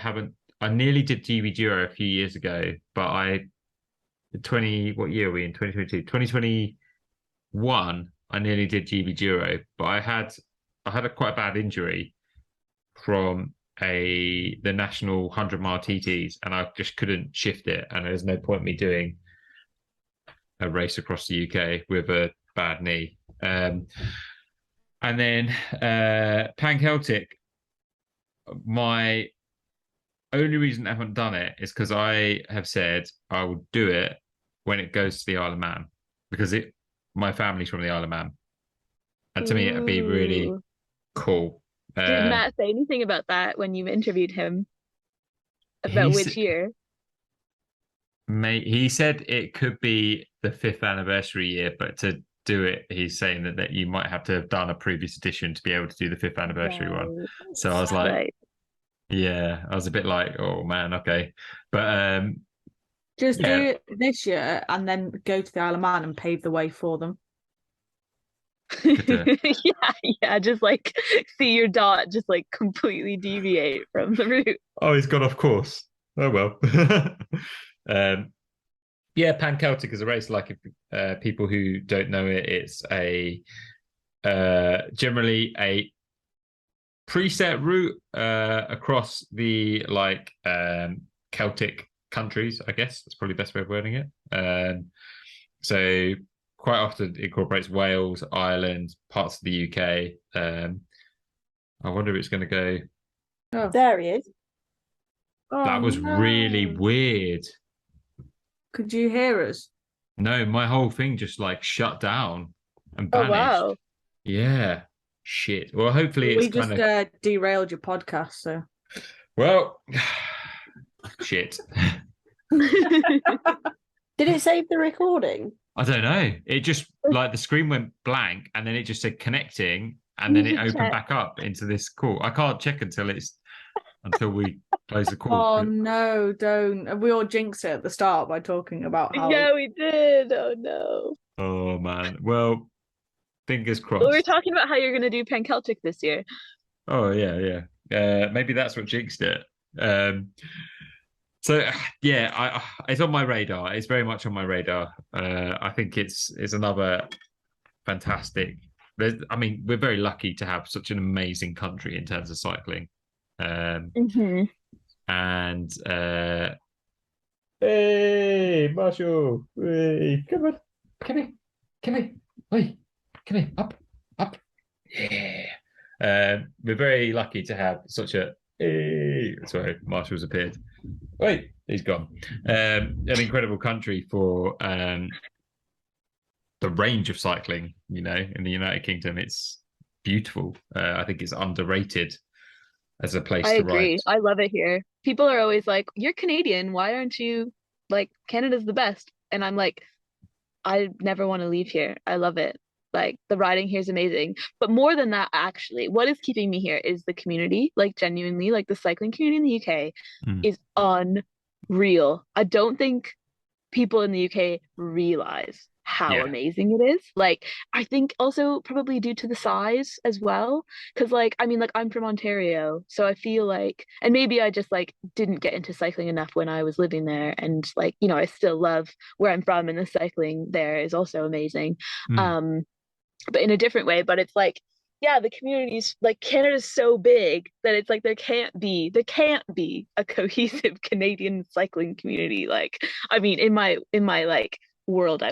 I nearly did GB Giro a few years ago, but what year are we in? 2022? 2021, I nearly did GB Giro, but I had a quite bad injury from the national 100-mile TTs, and I just couldn't shift it. And there's no point me doing a race across the UK with a bad knee. And then Pan Celtic, my only reason I haven't done it is because I have said I will do it when it goes to the Isle of Man, because my family's from the Isle of Man, and to me it'd be really cool. Did Matt say anything about that when you interviewed him? About which year? He said it could be the 5th anniversary year, but to do it, he's saying that you might have to have done a previous edition to be able to do the 5th anniversary one. So I was like, I was a bit like, oh man, okay. But just do it this year and then go to the Isle of Man and pave the way for them. yeah, just like see your dot just like completely deviate from the route. Oh, he's gone off course. Oh well. Pan Celtic is a race. Like, if people who don't know it, it's a generally a preset route across the Celtic countries, I guess that's probably the best way of wording it. So quite often incorporates Wales, Ireland, parts of the UK. I wonder if it's going to go. Oh, there he is. That was really weird. Could you hear us? No, my whole thing just like shut down and vanished. Oh, wow. Yeah. Shit. Well, hopefully it's we just derailed your podcast, so. Well, shit. Did it save the recording? I don't know. It just like the screen went blank and then it just said connecting and then it opened back up into this call. I can't check until we close the call. Oh no, don't. We all jinxed it at the start by talking about how. Yeah, we did. Oh no. Oh man. Well, fingers crossed. Well, we were talking about how you're going to do Pan Celtic this year. Oh yeah. Maybe that's what jinxed it. So yeah, it's on my radar. It's very much on my radar. I think it's another fantastic. We're very lucky to have such an amazing country in terms of cycling. And hey, Marshall, hey, come here, wait, come here, up, yeah. We're very lucky to have such a. Hey, sorry, Marshall's appeared. Wait, he's gone. An incredible country for the range of cycling. You know, in the United Kingdom, it's beautiful. I think it's underrated as a place to ride. I agree. I love it here. People are always like, "You're Canadian. Why aren't you like Canada's the best?" And I'm like, I never want to leave here. I love it. Like the riding here is amazing. But more than that, actually, what is keeping me here is the community. Like genuinely, like the cycling community in the UK is unreal. I don't think people in the UK realize how amazing it is. Like I think also probably due to the size as well. Because like I'm from Ontario, so I feel like, and maybe I just like didn't get into cycling enough when I was living there, and like I still love where I'm from, and the cycling there is also amazing. But in a different way. But it's like, yeah, the community's like Canada's so big that it's like there can't be a cohesive Canadian cycling community. Like, in my like world,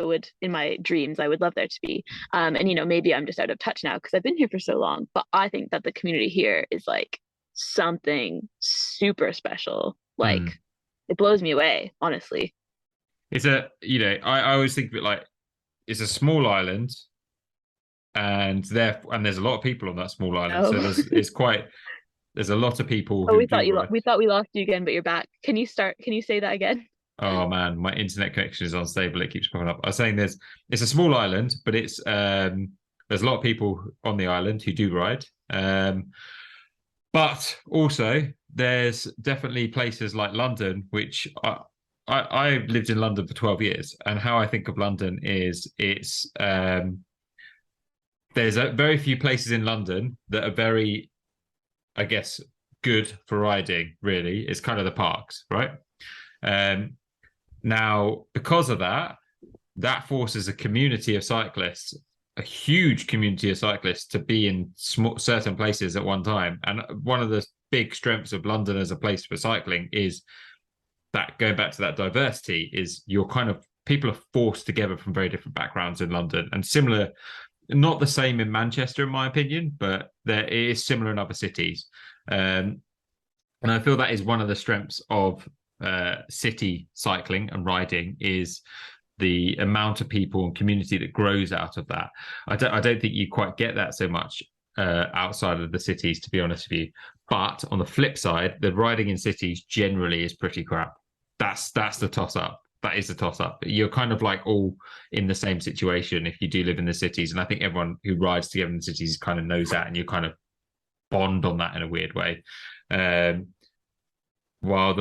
in my dreams, I would love there to be. And maybe I'm just out of touch now because I've been here for so long. But I think that the community here is like something super special. Like it blows me away, honestly. It's I always think of it like it's a small island. And there's a lot of people on that small island, so there's a lot of people. We thought we lost you again, but you're back. Can you say that again? Oh man, my internet connection is unstable. It keeps popping up. I was saying it's a small island, but it's there's a lot of people on the island who do ride. But also there's definitely places like London, which I lived in London for 12 years, and how I think of London is there's very few places in London that are very, I guess, good for riding, really. It's kind of the parks, right? Now, because of that forces a community of cyclists, a huge community of cyclists, to be in certain places at one time. And one of the big strengths of London as a place for cycling is that, going back to that diversity, is people are forced together from very different backgrounds in London, and similar. Not the same in Manchester, in my opinion, but it is similar in other cities. And I feel that is one of the strengths of city cycling and riding, is the amount of people and community that grows out of that. I don't think you quite get that so much outside of the cities, to be honest with you. But on the flip side, the riding in cities generally is pretty crap. That's the toss-up. That is a toss-up. You're kind of like all in the same situation if you do live in the cities. And I think everyone who rides together in the cities kind of knows that, and you kind of bond on that in a weird way. While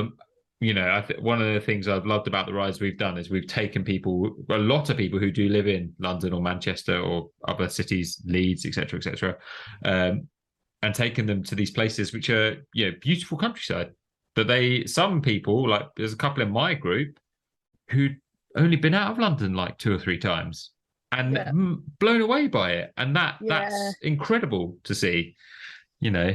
one of the things I've loved about the rides we've done is we've taken a lot of people who do live in London or Manchester or other cities, Leeds, etc., and taken them to these places which are beautiful countryside. But some people, like there's a couple in my group, who'd only been out of London like 2 or 3 times. and Yeah. blown away by it, and Yeah. that's incredible to see, you know.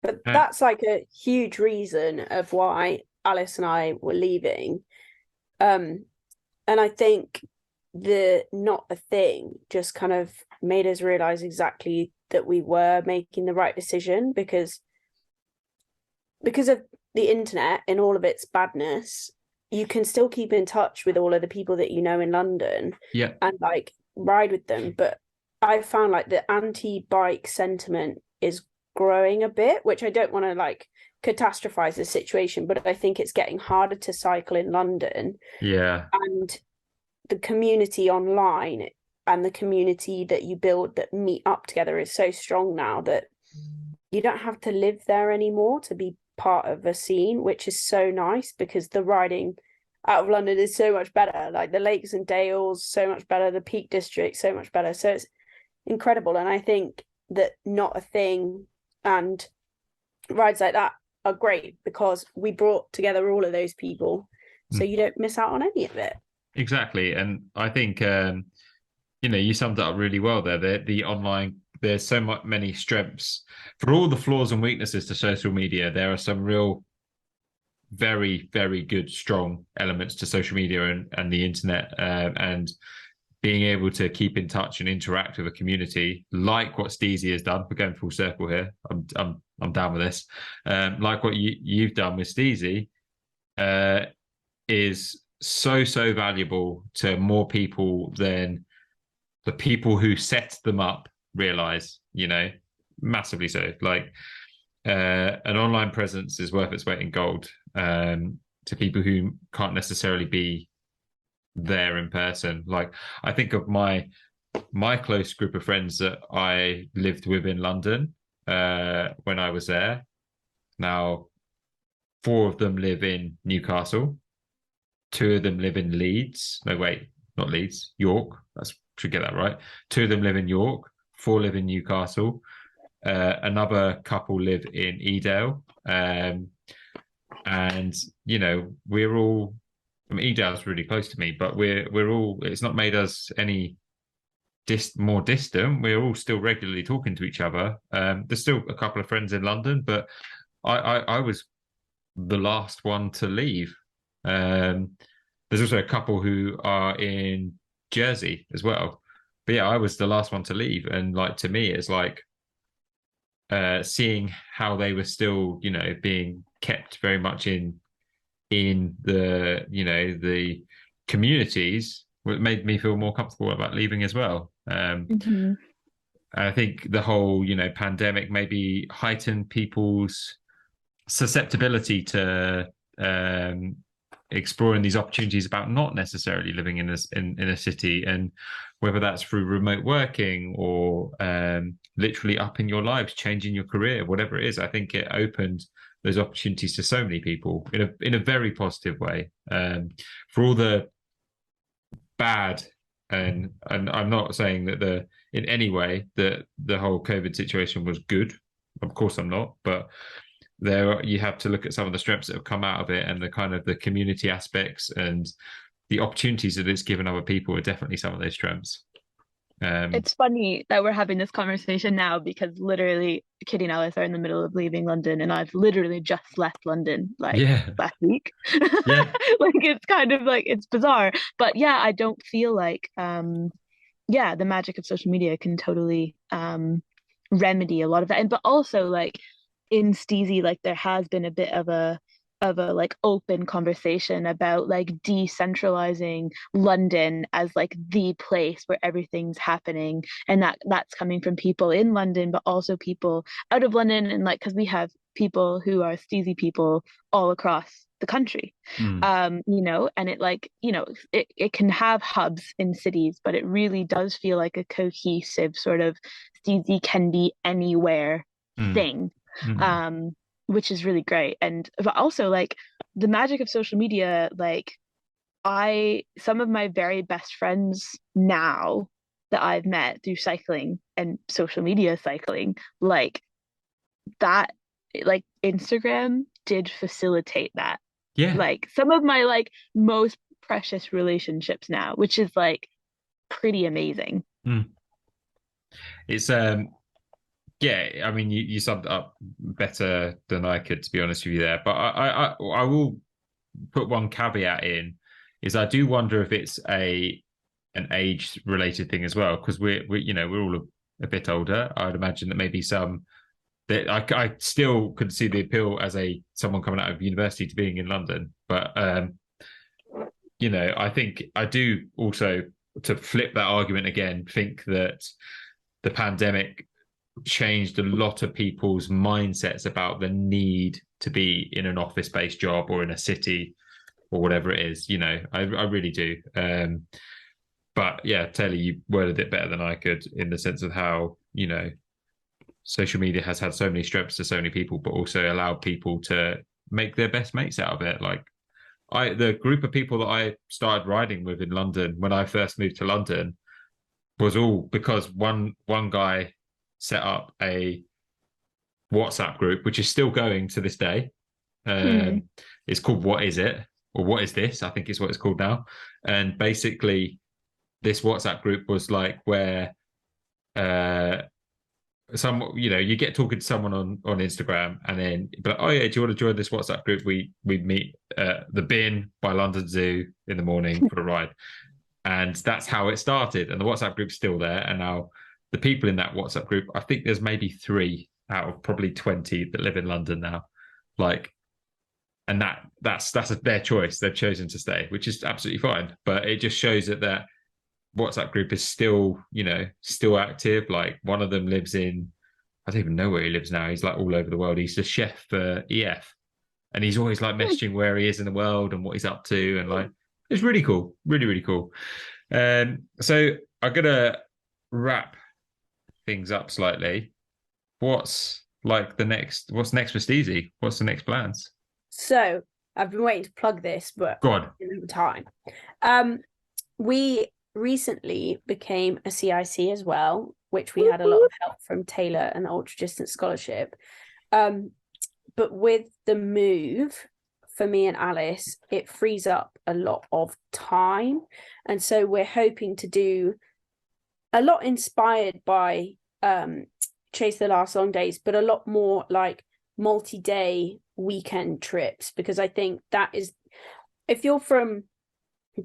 But that's like a huge reason of why Alice and I were leaving. And I think the not a thing just kind of made us realize exactly that we were making the right decision, because of the internet and all of its badness, you can still keep in touch with all of the people that you know in London, Yeah. and like ride with them. But I found like the anti-bike sentiment is growing a bit, which I don't want to like catastrophize the situation, but I think it's getting harder to cycle in London. Yeah. And the community online and the community that you build that meet up together is so strong now that you don't have to live there anymore to be part of a scene, which is so nice, because the riding out of London is so much better. Like the Lakes and Dales, so much better. The Peak District, so much better. So it's incredible. And I think that Not a Thing and rides like that are great because we brought together all of those people. So you don't miss out on any of it. Exactly. And I think, you summed it up really well there. The online, there's so many strengths. For all the flaws and weaknesses to social media, there are some real, very, very good, strong elements to social media and the internet, and being able to keep in touch and interact with a community like what Steezy has done. We're going full circle here. I'm down with this. Like what you've done with Steezy, is so valuable to more people than the people who set them up realize, massively so. Like an online presence is worth its weight in gold, to people who can't necessarily be there in person. Like I think of my close group of friends that I lived with in London when I was there. Now 4 of them live in Newcastle, 2 of them live in Leeds. No, wait, not Leeds, York. Should get that right. 2 of them live in York, 4 live in Newcastle. Another couple live in Edale. And, we're all, Edale's really close to me, but we're all, it's not made us any more distant. We're all still regularly talking to each other. There's still a couple of friends in London, but I was the last one to leave. There's also a couple who are in Jersey as well, but yeah, I was the last one to leave, and like to me, it's like seeing how they were still, being kept very much in the the communities. It made me feel more comfortable about leaving as well. I think the whole pandemic maybe heightened people's susceptibility to exploring these opportunities about not necessarily living in a city, and whether that's through remote working or literally upping your lives, changing your career, whatever it is. I think it opened those opportunities to so many people in a very positive way. For all the bad, and I'm not saying that in any way that the whole COVID situation was good. Of course I'm not, but you have to look at some of the strengths that have come out of it, and the kind of the community aspects and the opportunities that it's given other people are definitely some of those strengths. It's funny that we're having this conversation now, because literally Kitty and Alice are in the middle of leaving London, and I've literally just left London last week. Yeah. Like it's kind of like, it's bizarre, but yeah, I don't feel like the magic of social media can totally remedy a lot of that. And but also like in Steezy, like there has been a bit of a like open conversation about like decentralizing London as like the place where everything's happening, and that's coming from people in London but also people out of London, and like because we have people who are Steezy people all across the country. And it like it can have hubs in cities, but it really does feel like a cohesive sort of Steezy can be anywhere thing. Which is really great. And but also like the magic of social media, like some of my very best friends now that I've met through cycling and social media cycling, like that, like Instagram did facilitate that. Yeah. Like some of my like most precious relationships now, which is like pretty amazing. It's yeah, I mean, you summed it up better than I could, to be honest with you there. But I will put one caveat in, is I do wonder if it's an age related thing as well, because we're all a bit older. I'd imagine that maybe some that I still could see the appeal as someone coming out of university to being in London, but I think I do also, to flip that argument again, think that the pandemic changed a lot of people's mindsets about the need to be in an office-based job or in a city or whatever it is. I really do. But yeah, Taylor, you worded it better than I could, in the sense of how, social media has had so many strengths to so many people, but also allowed people to make their best mates out of it. Like the group of people that I started riding with in London when I first moved to London was all because one guy set up a WhatsApp group, which is still going to this day. It's called What Is It? Or What Is This? I think is what it's called now. And basically, this WhatsApp group was like where you get talking to someone on Instagram, and then oh yeah, do you want to join this WhatsApp group? We'd meet at the Bin by London Zoo in the morning for a ride. And that's how it started. And the WhatsApp group's still there. And now the people in that WhatsApp group, I think there's maybe 3 out of probably 20 that live in London now. And that's their choice. They've chosen to stay, which is absolutely fine. But it just shows that WhatsApp group is still active. Like, one of them lives in, I don't even know where he lives now. He's like all over the world. He's the chef for EF. And he's always like messaging where he is in the world and what he's up to. And like, it's really cool. Really, really cool. So I'm going to wrap things up slightly. What's next for Steezy? What's the next plans? So I've been waiting to plug this, but go on. In time. We recently became a CIC as well, which we had a lot of help from Taylor and the Ultra Distance Scholarship. But with the move for me and Alice, it frees up a lot of time. And so we're hoping to do a lot inspired by Chase the Last Long Days, but a lot more like multi-day weekend trips, because I think that is, if you're from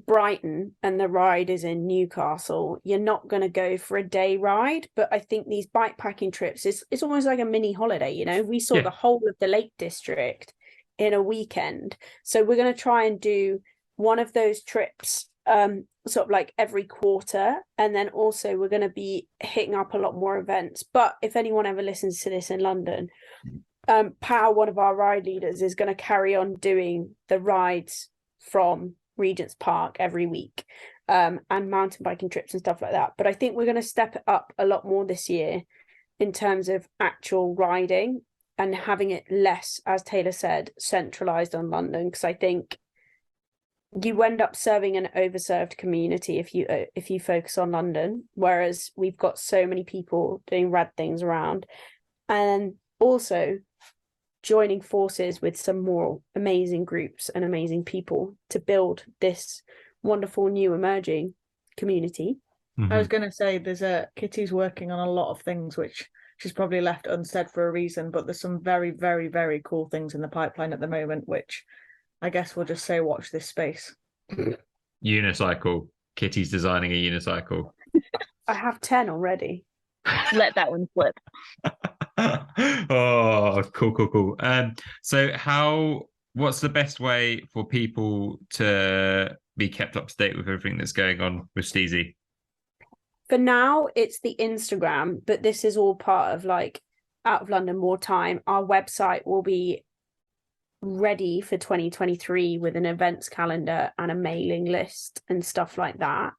Brighton and the ride is in Newcastle, you're not going to go for a day ride. But I think these bikepacking trips, it's almost like a mini holiday. We saw the whole of the Lake District in a weekend. So we're going to try and do one of those trips sort of like every quarter, and then also we're going to be hitting up a lot more events. But if anyone ever listens to this in London, Pow, one of our ride leaders, is going to carry on doing the rides from Regent's Park every week, and mountain biking trips and stuff like that. But I think we're going to step it up a lot more this year in terms of actual riding and having it less, as Taylor said, centralized on London, because I think you end up serving an overserved community if you focus on London, whereas we've got so many people doing rad things around. And also joining forces with some more amazing groups and amazing people to build this wonderful new emerging community. I was going to say, Kitty's working on a lot of things which she's probably left unsaid for a reason, but there's some very, very, very cool things in the pipeline at the moment, which I guess we'll just say watch this space. Unicycle. Kitty's designing a unicycle. I have 10 already. Let that one slip. Oh, cool. So what's the best way for people to be kept up to date with everything that's going on with Steezy? For now, it's the Instagram, but this is all part of like Out of London More Time. Our website will be ready for 2023 with an events calendar and a mailing list and stuff like that.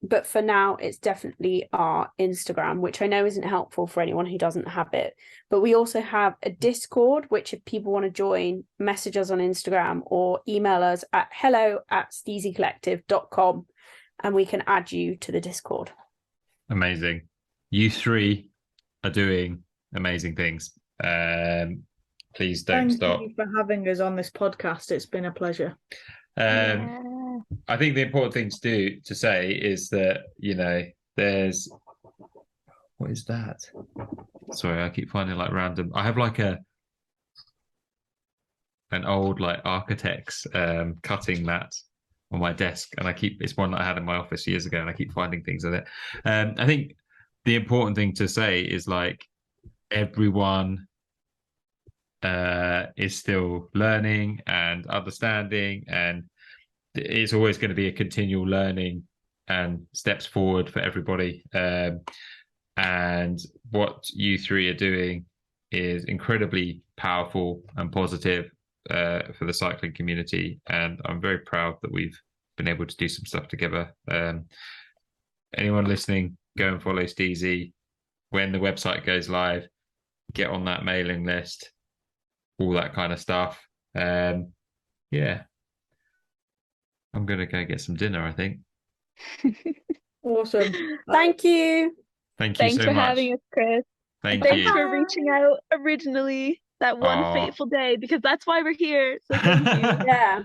But for now, it's definitely our Instagram, which I know isn't helpful for anyone who doesn't have it. But we also have a Discord, which if people want to join, message us on Instagram or email us at hello@steezycollective.com and we can add you to the Discord. Amazing. You 3 are doing amazing things. Please don't stop. Thank you for having us on this podcast. It's been a pleasure. I think the important thing to say is that, there's, what is that? Sorry, I keep finding like random. I have like an old like architect's cutting mat on my desk, and it's one that I had in my office years ago, and I keep finding things with it. I think the important thing to say is like everyone is still learning and understanding, and it's always going to be a continual learning and steps forward for everybody. And what you three are doing is incredibly powerful and positive for the cycling community, and I'm very proud that we've been able to do some stuff together. Anyone listening, go and follow Steezy. When the website goes live, get on that mailing list, all that kind of stuff. Yeah, I'm gonna go get some dinner, I think. Awesome. Thank you. Thank you Thanks so for much. having us, Chris. Thank Thanks you. for reaching out originally that one Aw. fateful day, because that's why we're here. So thank you. Yeah.